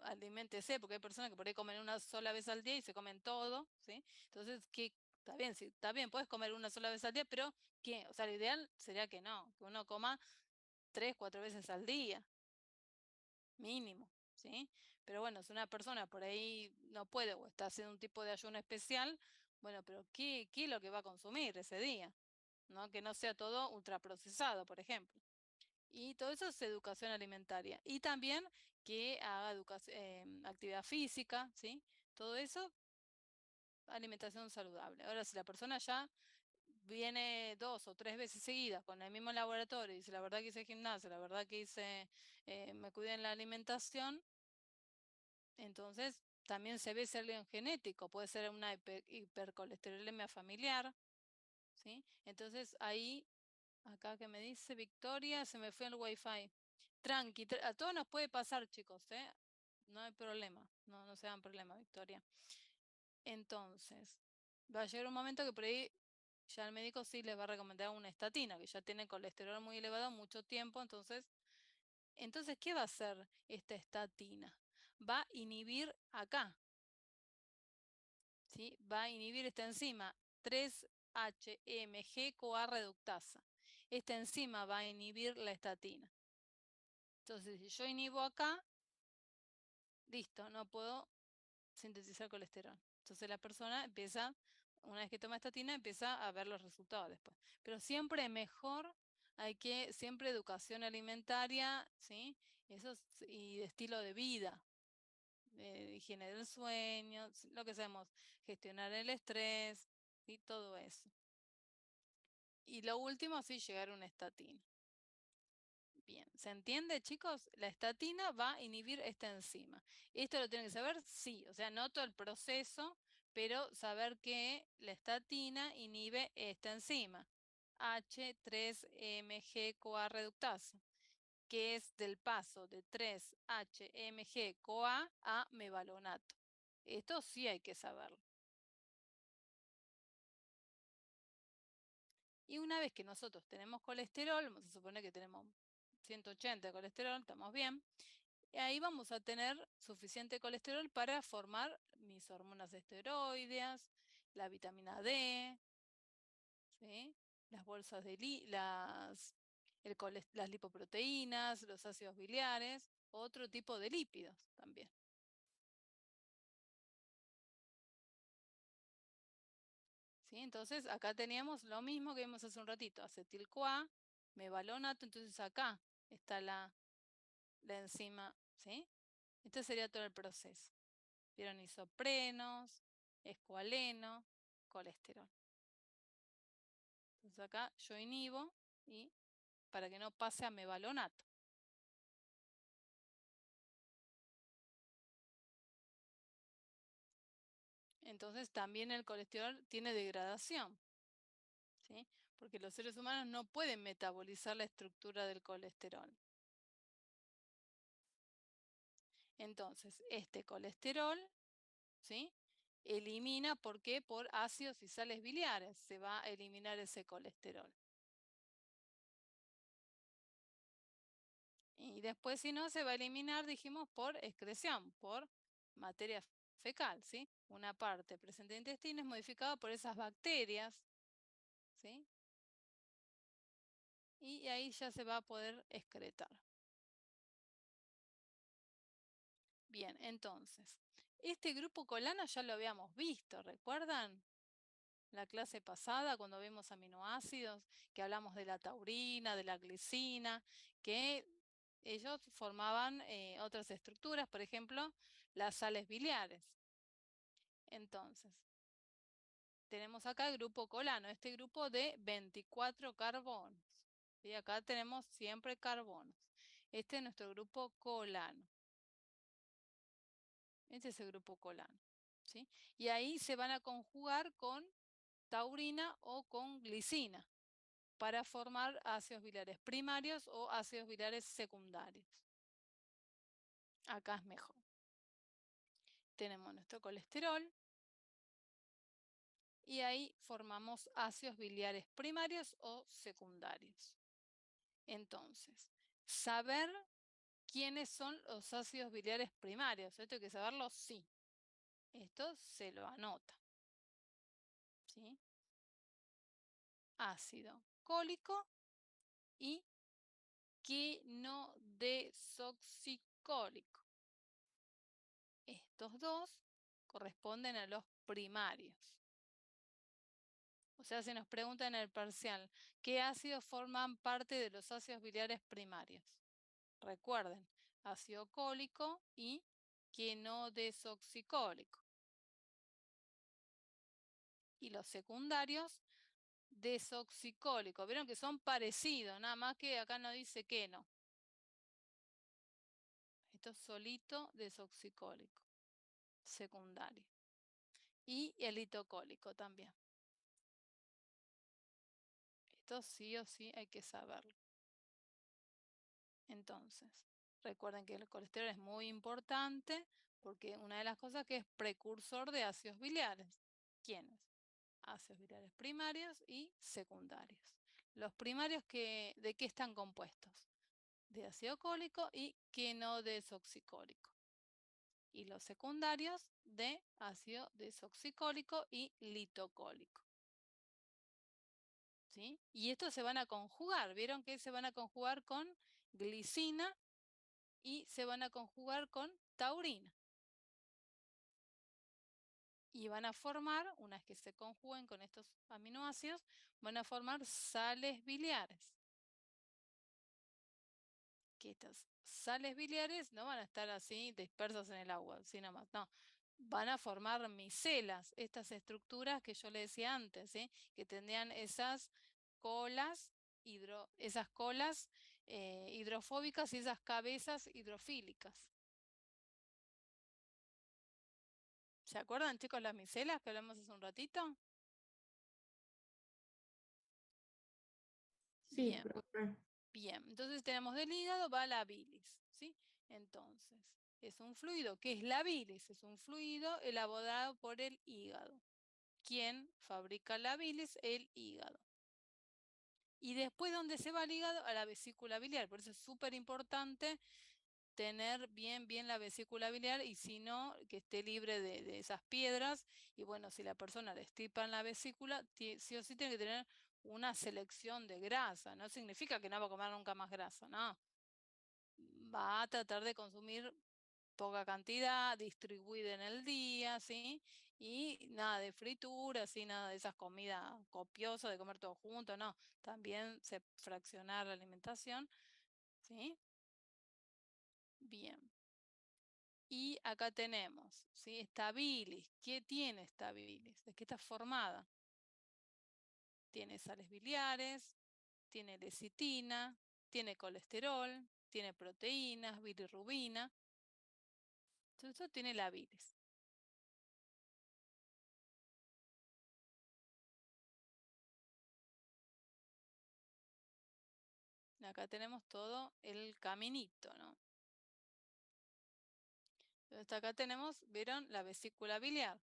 aliméntese, porque hay personas que por ahí comen una sola vez al día y se comen todo, ¿sí? Entonces, ¿qué? Está bien, sí, está bien, puedes comer una sola vez al día, pero ¿qué? O sea, lo ideal sería que no, que uno coma 3, 4 veces al día, mínimo, ¿sí? Pero bueno, si una persona por ahí no puede o está haciendo un tipo de ayuno especial, bueno, pero ¿qué es lo que va a consumir ese día? ¿No? Que no sea todo ultraprocesado, por ejemplo. Y todo eso es educación alimentaria. Y también que haga actividad física, ¿sí? Todo eso, alimentación saludable. Ahora, si la persona ya viene 2 o 3 veces seguidas con el mismo laboratorio y dice, la verdad que hice gimnasia, la verdad que me cuidé en la alimentación, entonces también se ve ese algo genético, puede ser una hipercolesterolemia familiar, ¿sí? Entonces ahí, acá que me dice Victoria, se me fue el wifi. Tranqui, a todos nos puede pasar, chicos, ¿eh? No hay problema, no se dan problema, Victoria. Entonces, va a llegar un momento que por ahí ya el médico sí les va a recomendar una estatina, que ya tiene colesterol muy elevado mucho tiempo, entonces, ¿qué va a hacer esta estatina? Va a inhibir acá, ¿sí? Va a inhibir esta enzima 3-HMG-CoA reductasa. Esta enzima va a inhibir la estatina. Entonces, si yo inhibo acá, listo, no puedo sintetizar colesterol. Entonces la persona empieza, una vez que toma estatina, empieza a ver los resultados después. Pero siempre mejor, siempre educación alimentaria, ¿sí? Y de estilo de vida, higiene del sueño, lo que sabemos, gestionar el estrés, y todo eso. Y lo último, sí, llegar a una estatina. Bien, ¿se entiende, chicos? La estatina va a inhibir esta enzima. ¿Esto lo tienen que saber? Sí, o sea, no todo el proceso, pero saber que la estatina inhibe esta enzima, H3-MG-CoA reductasa, que es del paso de 3-HMG-CoA a mevalonato. Esto sí hay que saberlo. Y una vez que nosotros tenemos colesterol, vamos a suponer que tenemos 180 de colesterol, estamos bien, y ahí vamos a tener suficiente colesterol para formar mis hormonas esteroideas, la vitamina D, ¿sí? Las bolsas de las lipoproteínas, los ácidos biliares, otro tipo de lípidos también. ¿Sí? Entonces acá teníamos lo mismo que vimos hace un ratito, acetil-CoA, mevalonato, entonces acá está la enzima, ¿sí? Este sería todo el proceso. Vieron isoprenos, escualeno, colesterol. Entonces acá yo inhibo y para que no pase a mevalonato. Entonces también el colesterol tiene degradación, ¿sí? Porque los seres humanos no pueden metabolizar la estructura del colesterol. Entonces, este colesterol, ¿sí? Elimina, ¿por qué? Por ácidos y sales biliares se va a eliminar ese colesterol. Y después, si no, se va a eliminar, dijimos, por excreción, por materia fecal, ¿sí? Una parte presente en el intestino es modificada por esas bacterias, ¿sí? Y ahí ya se va a poder excretar. Bien, entonces, este grupo colano ya lo habíamos visto, ¿recuerdan? La clase pasada, cuando vimos aminoácidos, que hablamos de la taurina, de la glicina, que ellos formaban otras estructuras, por ejemplo, las sales biliares. Entonces, tenemos acá el grupo colano, este grupo de 24 carbonos. Y acá tenemos siempre carbonos. Este es nuestro grupo colano. Este es el grupo colano. ¿Sí? Y ahí se van a conjugar con taurina o con glicina. para formar ácidos biliares primarios o ácidos biliares secundarios. Acá es mejor. Tenemos nuestro colesterol y ahí formamos ácidos biliares primarios o secundarios. Entonces, saber quiénes son los ácidos biliares primarios. Esto hay que saberlo, sí. Esto se lo anota. ¿Sí? Ácido cólico y quinodesoxicólico. Estos dos corresponden a los primarios. O sea, si nos preguntan en el parcial, ¿qué ácidos forman parte de los ácidos biliares primarios? Recuerden, ácido cólico y quinodesoxicólico. Y los secundarios, desoxicólico. Vieron que son parecidos, nada más que acá no dice queno. Esto es solito desoxicólico, secundario. Y el litocólico también. Esto sí o sí hay que saberlo. Entonces, recuerden que el colesterol es muy importante porque una de las cosas que es precursor de ácidos biliares. ¿Quiénes? Ácidos biliares primarios y secundarios. Los primarios, ¿de qué están compuestos? De ácido cólico y quinodesoxicólico. Y los secundarios de ácido desoxicólico y litocólico. ¿Sí? Y estos se van a conjugar. ¿Vieron que se van a conjugar con glicina y se van a conjugar con taurina? Y van a formar, una vez que se conjuguen con estos aminoácidos, van a formar sales biliares. Que estas sales biliares no van a estar así dispersas en el agua, así nomás, no. Van a formar micelas, estas estructuras que yo le decía antes, ¿sí? Que tendrían esas colas, hidrofóbicas y esas cabezas hidrofílicas. ¿Se acuerdan, chicos, las micelas que hablamos hace un ratito?
Sí,
Bien.
profe.
Bien, entonces tenemos del hígado va la bilis, ¿sí? Entonces, es un fluido. ¿Qué es la bilis? Es un fluido elaborado por el hígado. ¿Quién fabrica la bilis? El hígado. Y después, ¿dónde se va el hígado? A la vesícula biliar. Por eso es súper importante tener bien la vesícula biliar y si no, que esté libre de esas piedras. Y bueno, si la persona le en la vesícula, sí o sí tiene que tener una selección de grasa. No significa que no va a comer nunca más grasa, no. Va a tratar de consumir poca cantidad, distribuida en el día, ¿sí? Y nada de frituras, nada de esas comidas copiosas de comer todo junto, no. También se fraccionar la alimentación, ¿sí? Bien. Y acá tenemos, ¿sí? Esta bilis. ¿Qué tiene esta bilis? ¿De qué está formada? Tiene sales biliares, tiene lecitina, tiene colesterol, tiene proteínas, bilirrubina. Todo esto tiene la bilis. Acá tenemos todo el caminito, ¿no? Entonces acá tenemos, ¿vieron? La vesícula biliar.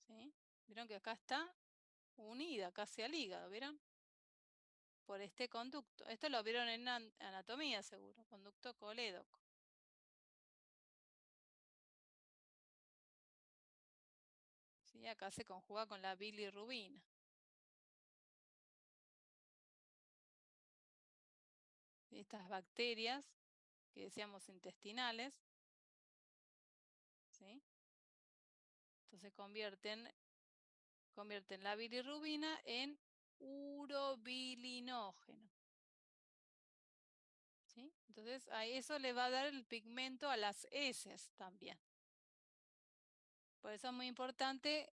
¿Sí? ¿Vieron que acá está unida casi al hígado? ¿Vieron? Por este conducto. Esto lo vieron en anatomía seguro, conducto colédoco. ¿Sí? Acá se conjuga con la bilirrubina. Estas bacterias que decíamos intestinales, ¿sí? Entonces convierten la bilirrubina en urobilinógeno. ¿Sí? Entonces a eso le va a dar el pigmento a las heces también. Por eso es muy importante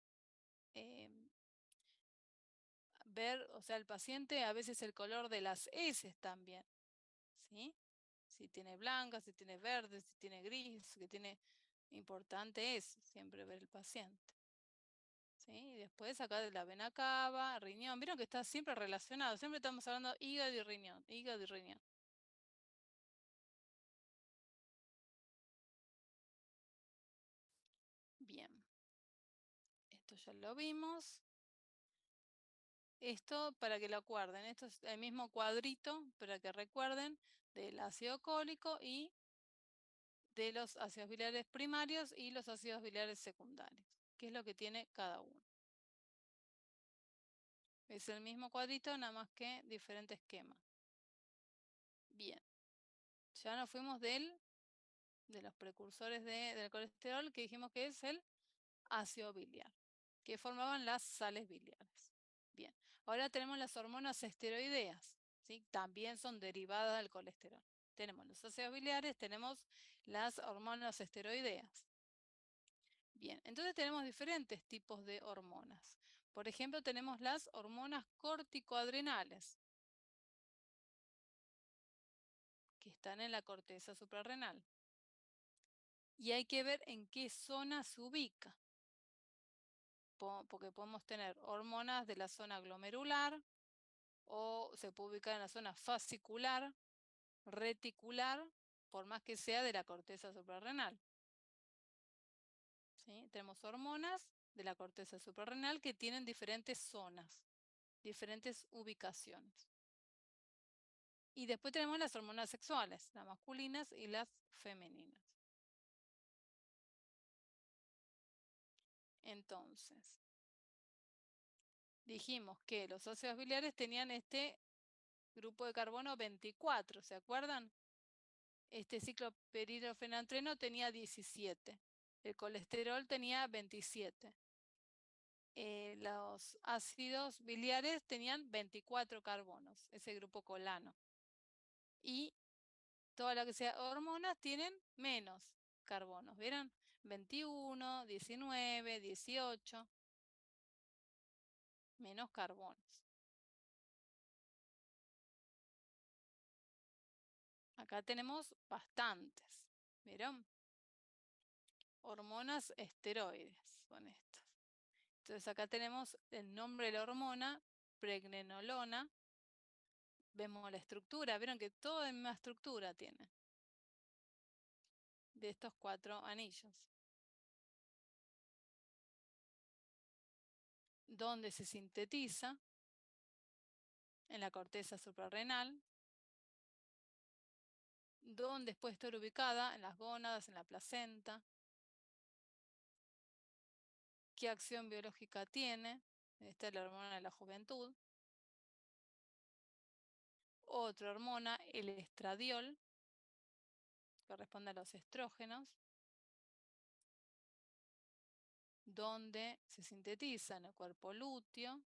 ver, o sea, el paciente a veces el color de las heces también, ¿sí? Si tiene blanca, si tiene verde, si tiene gris, que tiene, importante es siempre ver el paciente. ¿sí? Y después acá de la vena cava, riñón. Vieron que está siempre relacionado. Siempre estamos hablando hígado y riñón, hígado y riñón. Bien. Esto ya lo vimos. Esto para que lo acuerden. Esto es el mismo cuadrito para que recuerden del ácido cólico y de los ácidos biliares primarios y los ácidos biliares secundarios. ¿Qué es lo que tiene cada uno? Es el mismo cuadrito, nada más que diferente esquema. Bien. Ya nos fuimos de los precursores del colesterol, que dijimos que es el ácido biliar, que formaban las sales biliares. Bien, ahora tenemos las hormonas esteroideas, ¿sí? También son derivadas del colesterol. Tenemos los ácidos biliares, tenemos las hormonas esteroideas. Bien, entonces tenemos diferentes tipos de hormonas. Por ejemplo, tenemos las hormonas corticoadrenales, que están en la corteza suprarrenal. Y hay que ver en qué zona se ubica, porque podemos tener hormonas de la zona glomerular, o se puede ubicar en la zona fascicular, reticular, por más que sea de la corteza suprarrenal. ¿Sí? Tenemos hormonas de la corteza suprarrenal que tienen diferentes zonas, diferentes ubicaciones. Y después tenemos las hormonas sexuales, las masculinas y las femeninas. Entonces, dijimos que los ácidos biliares tenían este grupo de carbono 24, ¿se acuerdan? Este cicloperidrofenantreno tenía 17. El colesterol tenía 27. Los ácidos biliares tenían 24 carbonos, ese grupo colano. Y toda la que sea hormonas tienen menos carbonos, ¿vieron? 21, 19, 18, menos carbonos. Acá tenemos bastantes, ¿vieron? Hormonas esteroides son estas. Entonces acá tenemos el nombre de la hormona, pregnenolona. Vemos la estructura, vieron que toda la misma estructura tiene de estos 4 anillos. Donde se sintetiza en la corteza suprarrenal, donde puede estar ubicada en las gónadas, en la placenta, qué acción biológica tiene. Esta es la hormona de la juventud. Otra hormona, el estradiol, corresponde a los estrógenos, donde se sintetiza en el cuerpo lúteo.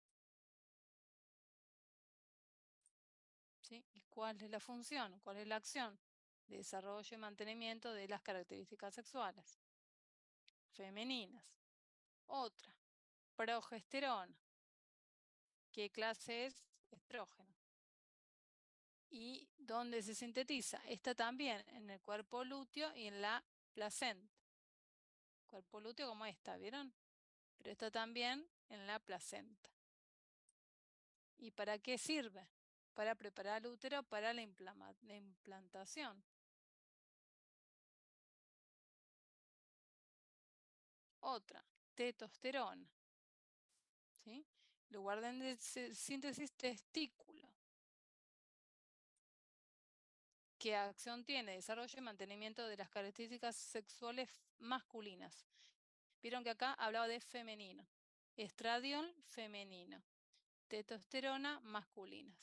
¿Sí? ¿Y cuál es la función? ¿Cuál es la acción? De desarrollo y mantenimiento de las características sexuales femeninas. Otra, progesterona. ¿Qué clase es? Estrógeno. ¿Y dónde se sintetiza? Esta también en el cuerpo lúteo y en la placenta. Cuerpo lúteo como esta, ¿vieron? Pero esta también en la placenta. ¿Y para qué sirve? Para preparar el útero para la implantación. Otra, testosterona. ¿Sí? Lugar de síntesis testículo. ¿Qué acción tiene? Desarrollo y mantenimiento de las características sexuales masculinas. Vieron que acá hablaba de femenino. Estradiol femenino. Testosterona masculinas.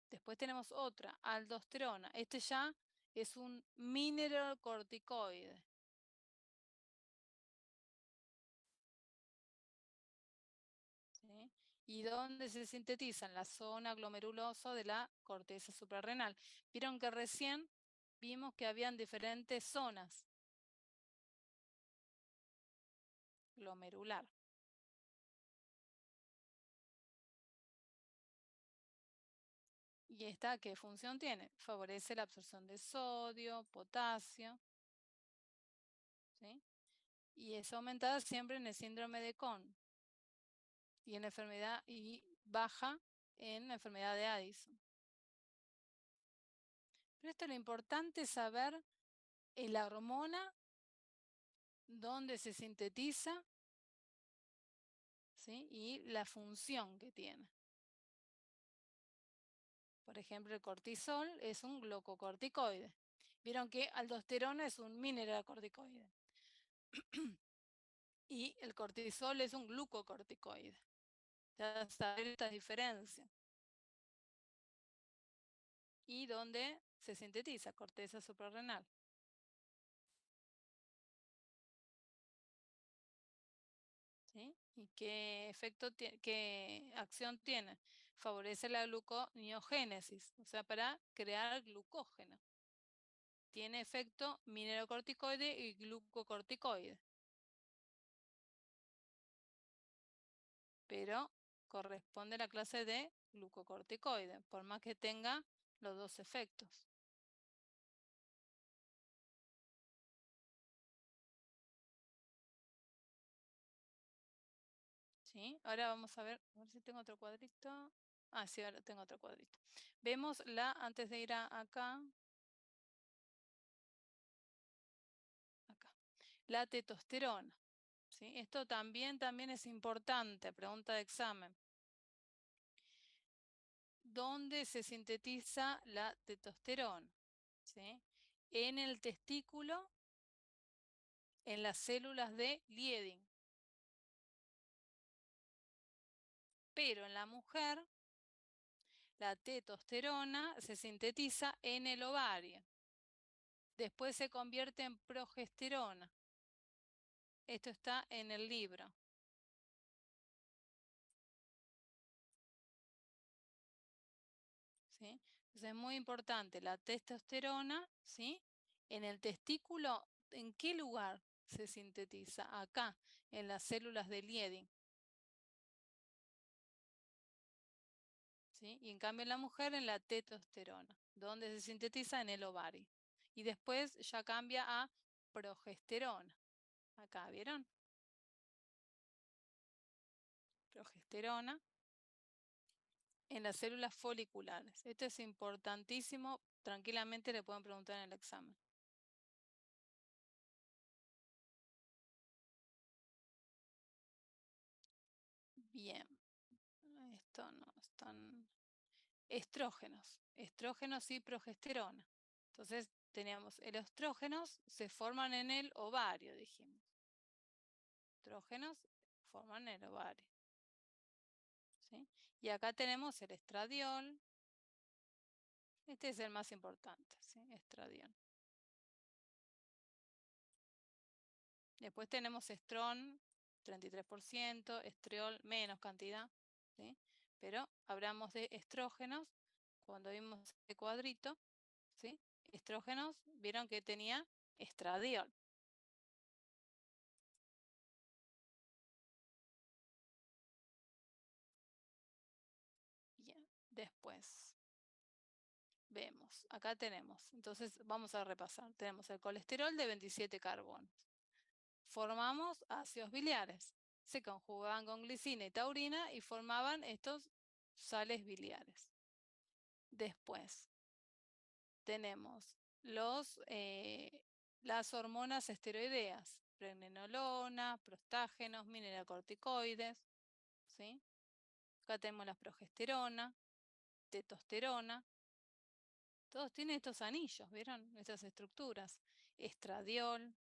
Después tenemos otra, aldosterona. Este ya es un mineralocorticoide. ¿Sí? ¿Y dónde se sintetiza? En la zona glomerulosa de la corteza suprarrenal. Vieron que recién vimos que habían diferentes zonas. Glomerular. ¿Y esta qué función tiene? Favorece la absorción de sodio, potasio. ¿Sí? y es aumentada siempre en el síndrome de Cohn y en la enfermedad y baja en la enfermedad de Addison. Pero esto, lo importante es saber la hormona, dónde se sintetiza, ¿sí? Y la función que tiene. Por ejemplo, el cortisol es un glucocorticoide. Vieron que aldosterona es un mineralocorticoide. Y el cortisol es un glucocorticoide. Ya saber esta diferencia. Y dónde se sintetiza, corteza suprarrenal. ¿Sí? ¿Y qué efecto qué acción tiene? Favorece la gluconeogénesis, o sea, para crear glucógeno. Tiene efecto mineralocorticoide y glucocorticoide. Pero corresponde a la clase de glucocorticoide, por más que tenga los dos efectos. ¿Sí? Ahora vamos a ver si tengo otro cuadrito. Ah, sí, ahora tengo otro cuadrito. Vemos antes de ir acá, la testosterona. ¿Sí? Esto también es importante, pregunta de examen. ¿Dónde se sintetiza la testosterona? ¿Sí? En el testículo, en las células de Liebig. Pero en la mujer, la testosterona se sintetiza en el ovario. Después se convierte en progesterona. Esto está en el libro. ¿Sí? Entonces es muy importante la testosterona, ¿sí? En el testículo, ¿en qué lugar se sintetiza? Acá, en las células de Liebig. ¿Sí? Y en cambio en la mujer, en la testosterona, donde se sintetiza en el ovario. Y después ya cambia a progesterona. Acá, ¿vieron? Progesterona en las células foliculares. Esto es importantísimo, tranquilamente le pueden preguntar en el examen. Bien, esto no están estrógenos y progesterona. Entonces teníamos el estrógenos, se forman en el ovario, dijimos. Estrógenos forman el ovario. ¿Sí? Y acá tenemos el estradiol. Este es el más importante, ¿sí? Estradiol. Después tenemos estrón, 33%, estriol, menos cantidad, ¿sí? Pero hablamos de estrógenos, cuando vimos este cuadrito, ¿sí? Estrógenos, vieron que tenía estradiol. Bien, después vemos, acá tenemos, entonces vamos a repasar, tenemos el colesterol de 27 carbonos. Formamos ácidos biliares, se conjugaban con glicina y taurina y formaban estos sales biliares. Después tenemos las hormonas esteroideas, pregnenolona, prostágenos, mineralocorticoides, ¿sí? Acá tenemos la progesterona, testosterona. Todos tienen estos anillos, ¿vieron? Estas estructuras. Estradiol,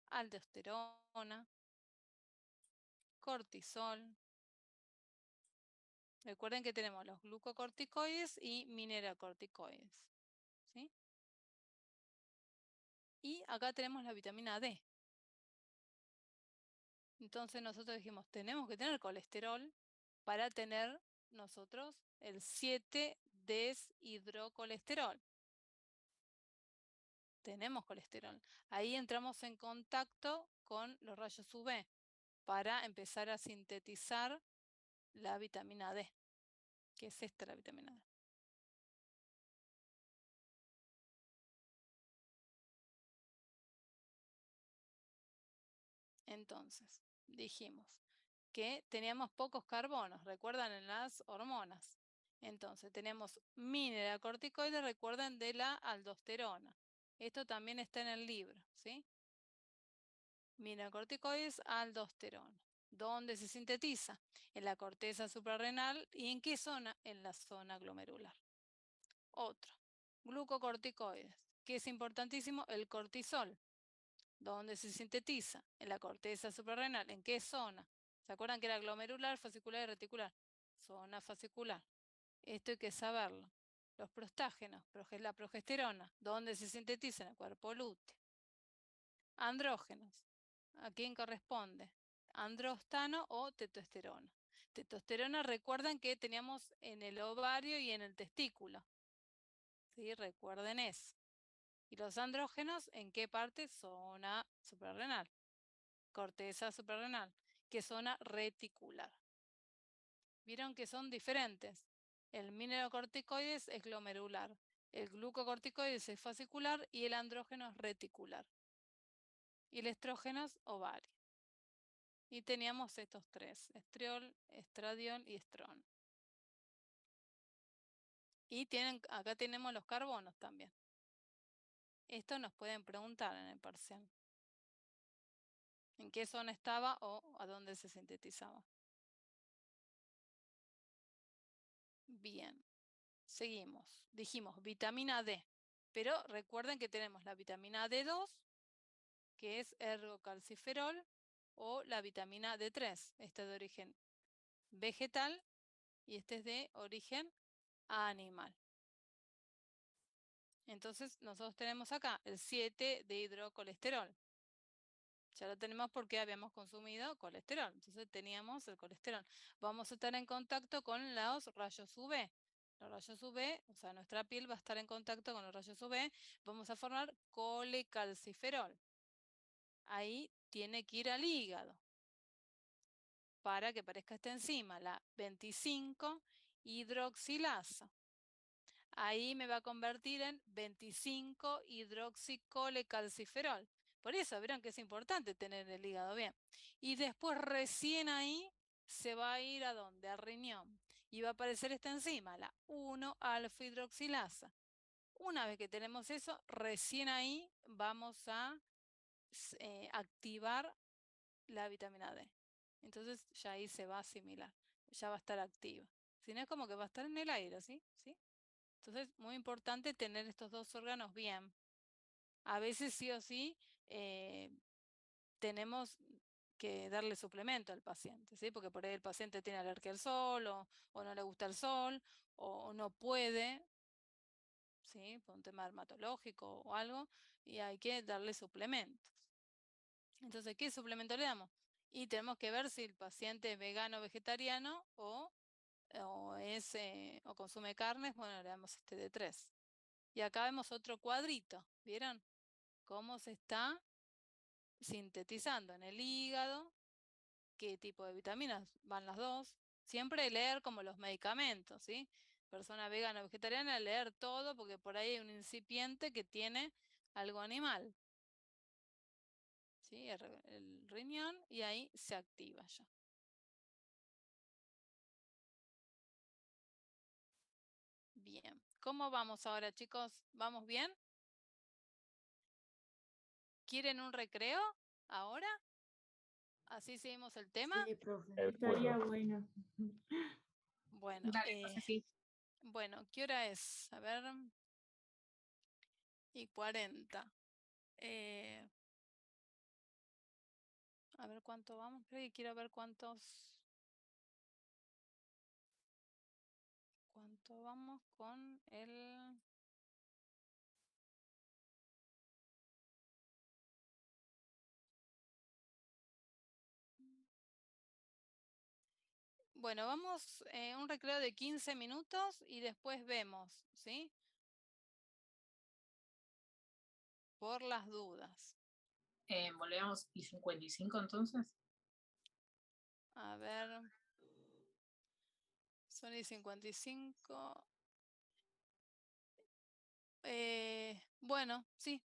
aldosterona, cortisol. Recuerden que tenemos los glucocorticoides y mineralocorticoides, ¿sí? Y acá tenemos la vitamina D. Entonces nosotros dijimos, tenemos que tener colesterol para tener nosotros el 7-deshidrocolesterol. Tenemos colesterol. Ahí entramos en contacto con los rayos UV para empezar a sintetizar la vitamina D, que es esta la vitamina D. Entonces, dijimos que teníamos pocos carbonos, recuerdan en las hormonas. Entonces, tenemos mineralocorticoides, recuerden de la aldosterona. Esto también está en el libro, ¿sí? Mineralocorticoides, aldosterona. ¿Dónde se sintetiza? En la corteza suprarrenal. ¿Y en qué zona? En la zona glomerular. Otro, glucocorticoides, que es importantísimo, el cortisol. ¿Dónde se sintetiza? En la corteza suprarrenal. ¿En qué zona? ¿Se acuerdan que era glomerular, fascicular y reticular? Zona fascicular. Esto hay que saberlo. Los prostágenos, la progesterona, ¿dónde se sintetiza? En el cuerpo lúteo. Andrógenos, ¿a quién corresponde? Androstano o testosterona. Testosterona, recuerdan que teníamos en el ovario y en el testículo. ¿Sí? Recuerden eso. ¿Y los andrógenos en qué parte? Zona suprarrenal. Corteza suprarrenal. ¿Qué zona? Reticular. Vieron que son diferentes. El mineralocorticoides es glomerular, el glucocorticoides es fascicular y el andrógeno es reticular. Y el estrógeno es ovario. Y teníamos estos tres, estriol, estradiol y estrón. Y acá tenemos los carbonos también. Esto nos pueden preguntar en el parcial. ¿En qué zona estaba o a dónde se sintetizaba? Bien, seguimos. Dijimos vitamina D, pero recuerden que tenemos la vitamina D2, que es ergocalciferol, o la vitamina D3, esta es de origen vegetal y este es de origen animal. Entonces nosotros tenemos acá el 7 de hidrocolesterol. Ya lo tenemos porque habíamos consumido colesterol. Entonces teníamos el colesterol. Vamos a estar en contacto con los rayos UV. Los rayos UV, o sea, nuestra piel va a estar en contacto con los rayos UV. Vamos a formar colecalciferol. Ahí tiene que ir al hígado para que aparezca esta enzima, la 25 hidroxilasa. Ahí me va a convertir en 25 hidroxicolecalciferol. Por eso, vieron que es importante tener el hígado bien. Y después recién ahí se va a ir a dónde? Al riñón. Y va a aparecer esta enzima, la 1-alfa hidroxilasa. Una vez que tenemos eso, recién ahí vamos a activar la vitamina D. Entonces ya ahí se va a asimilar, ya va a estar activa. Si no es como que va a estar en el aire, ¿sí? ¿Sí? Entonces, muy importante tener estos dos órganos bien. A veces sí o sí tenemos que darle suplemento al paciente, ¿sí? Porque por ahí el paciente tiene alergia al sol o no le gusta el sol o no puede, ¿sí? Por un tema dermatológico o algo, y hay que darle suplementos. Entonces, ¿qué suplemento le damos? Y tenemos que ver si el paciente es vegano o vegetariano o consume carnes, bueno, le damos este D3. Y acá vemos otro cuadrito, ¿vieron? Cómo se está sintetizando en el hígado, qué tipo de vitaminas van las dos. Siempre leer como los medicamentos, ¿sí? Persona vegana o vegetariana, leer todo porque por ahí hay un incipiente que tiene algo animal. ¿Sí? El riñón y ahí se activa ya. Bien. ¿Cómo vamos ahora, chicos? ¿Vamos bien? ¿Quieren un recreo ahora? ¿Así seguimos el tema?
Sí, profe,
Es
estaría
bueno.
bueno.
Bueno,
Dale, profe, sí.
bueno, ¿qué hora es? A ver, y 40. A ver cuánto vamos. Creo que quiero ver cuánto vamos con el... Bueno, vamos un recreo de 15 minutos y después vemos, ¿sí? Por las dudas.
Volvemos y 55 entonces.
A ver. Son y 55. Bueno, sí,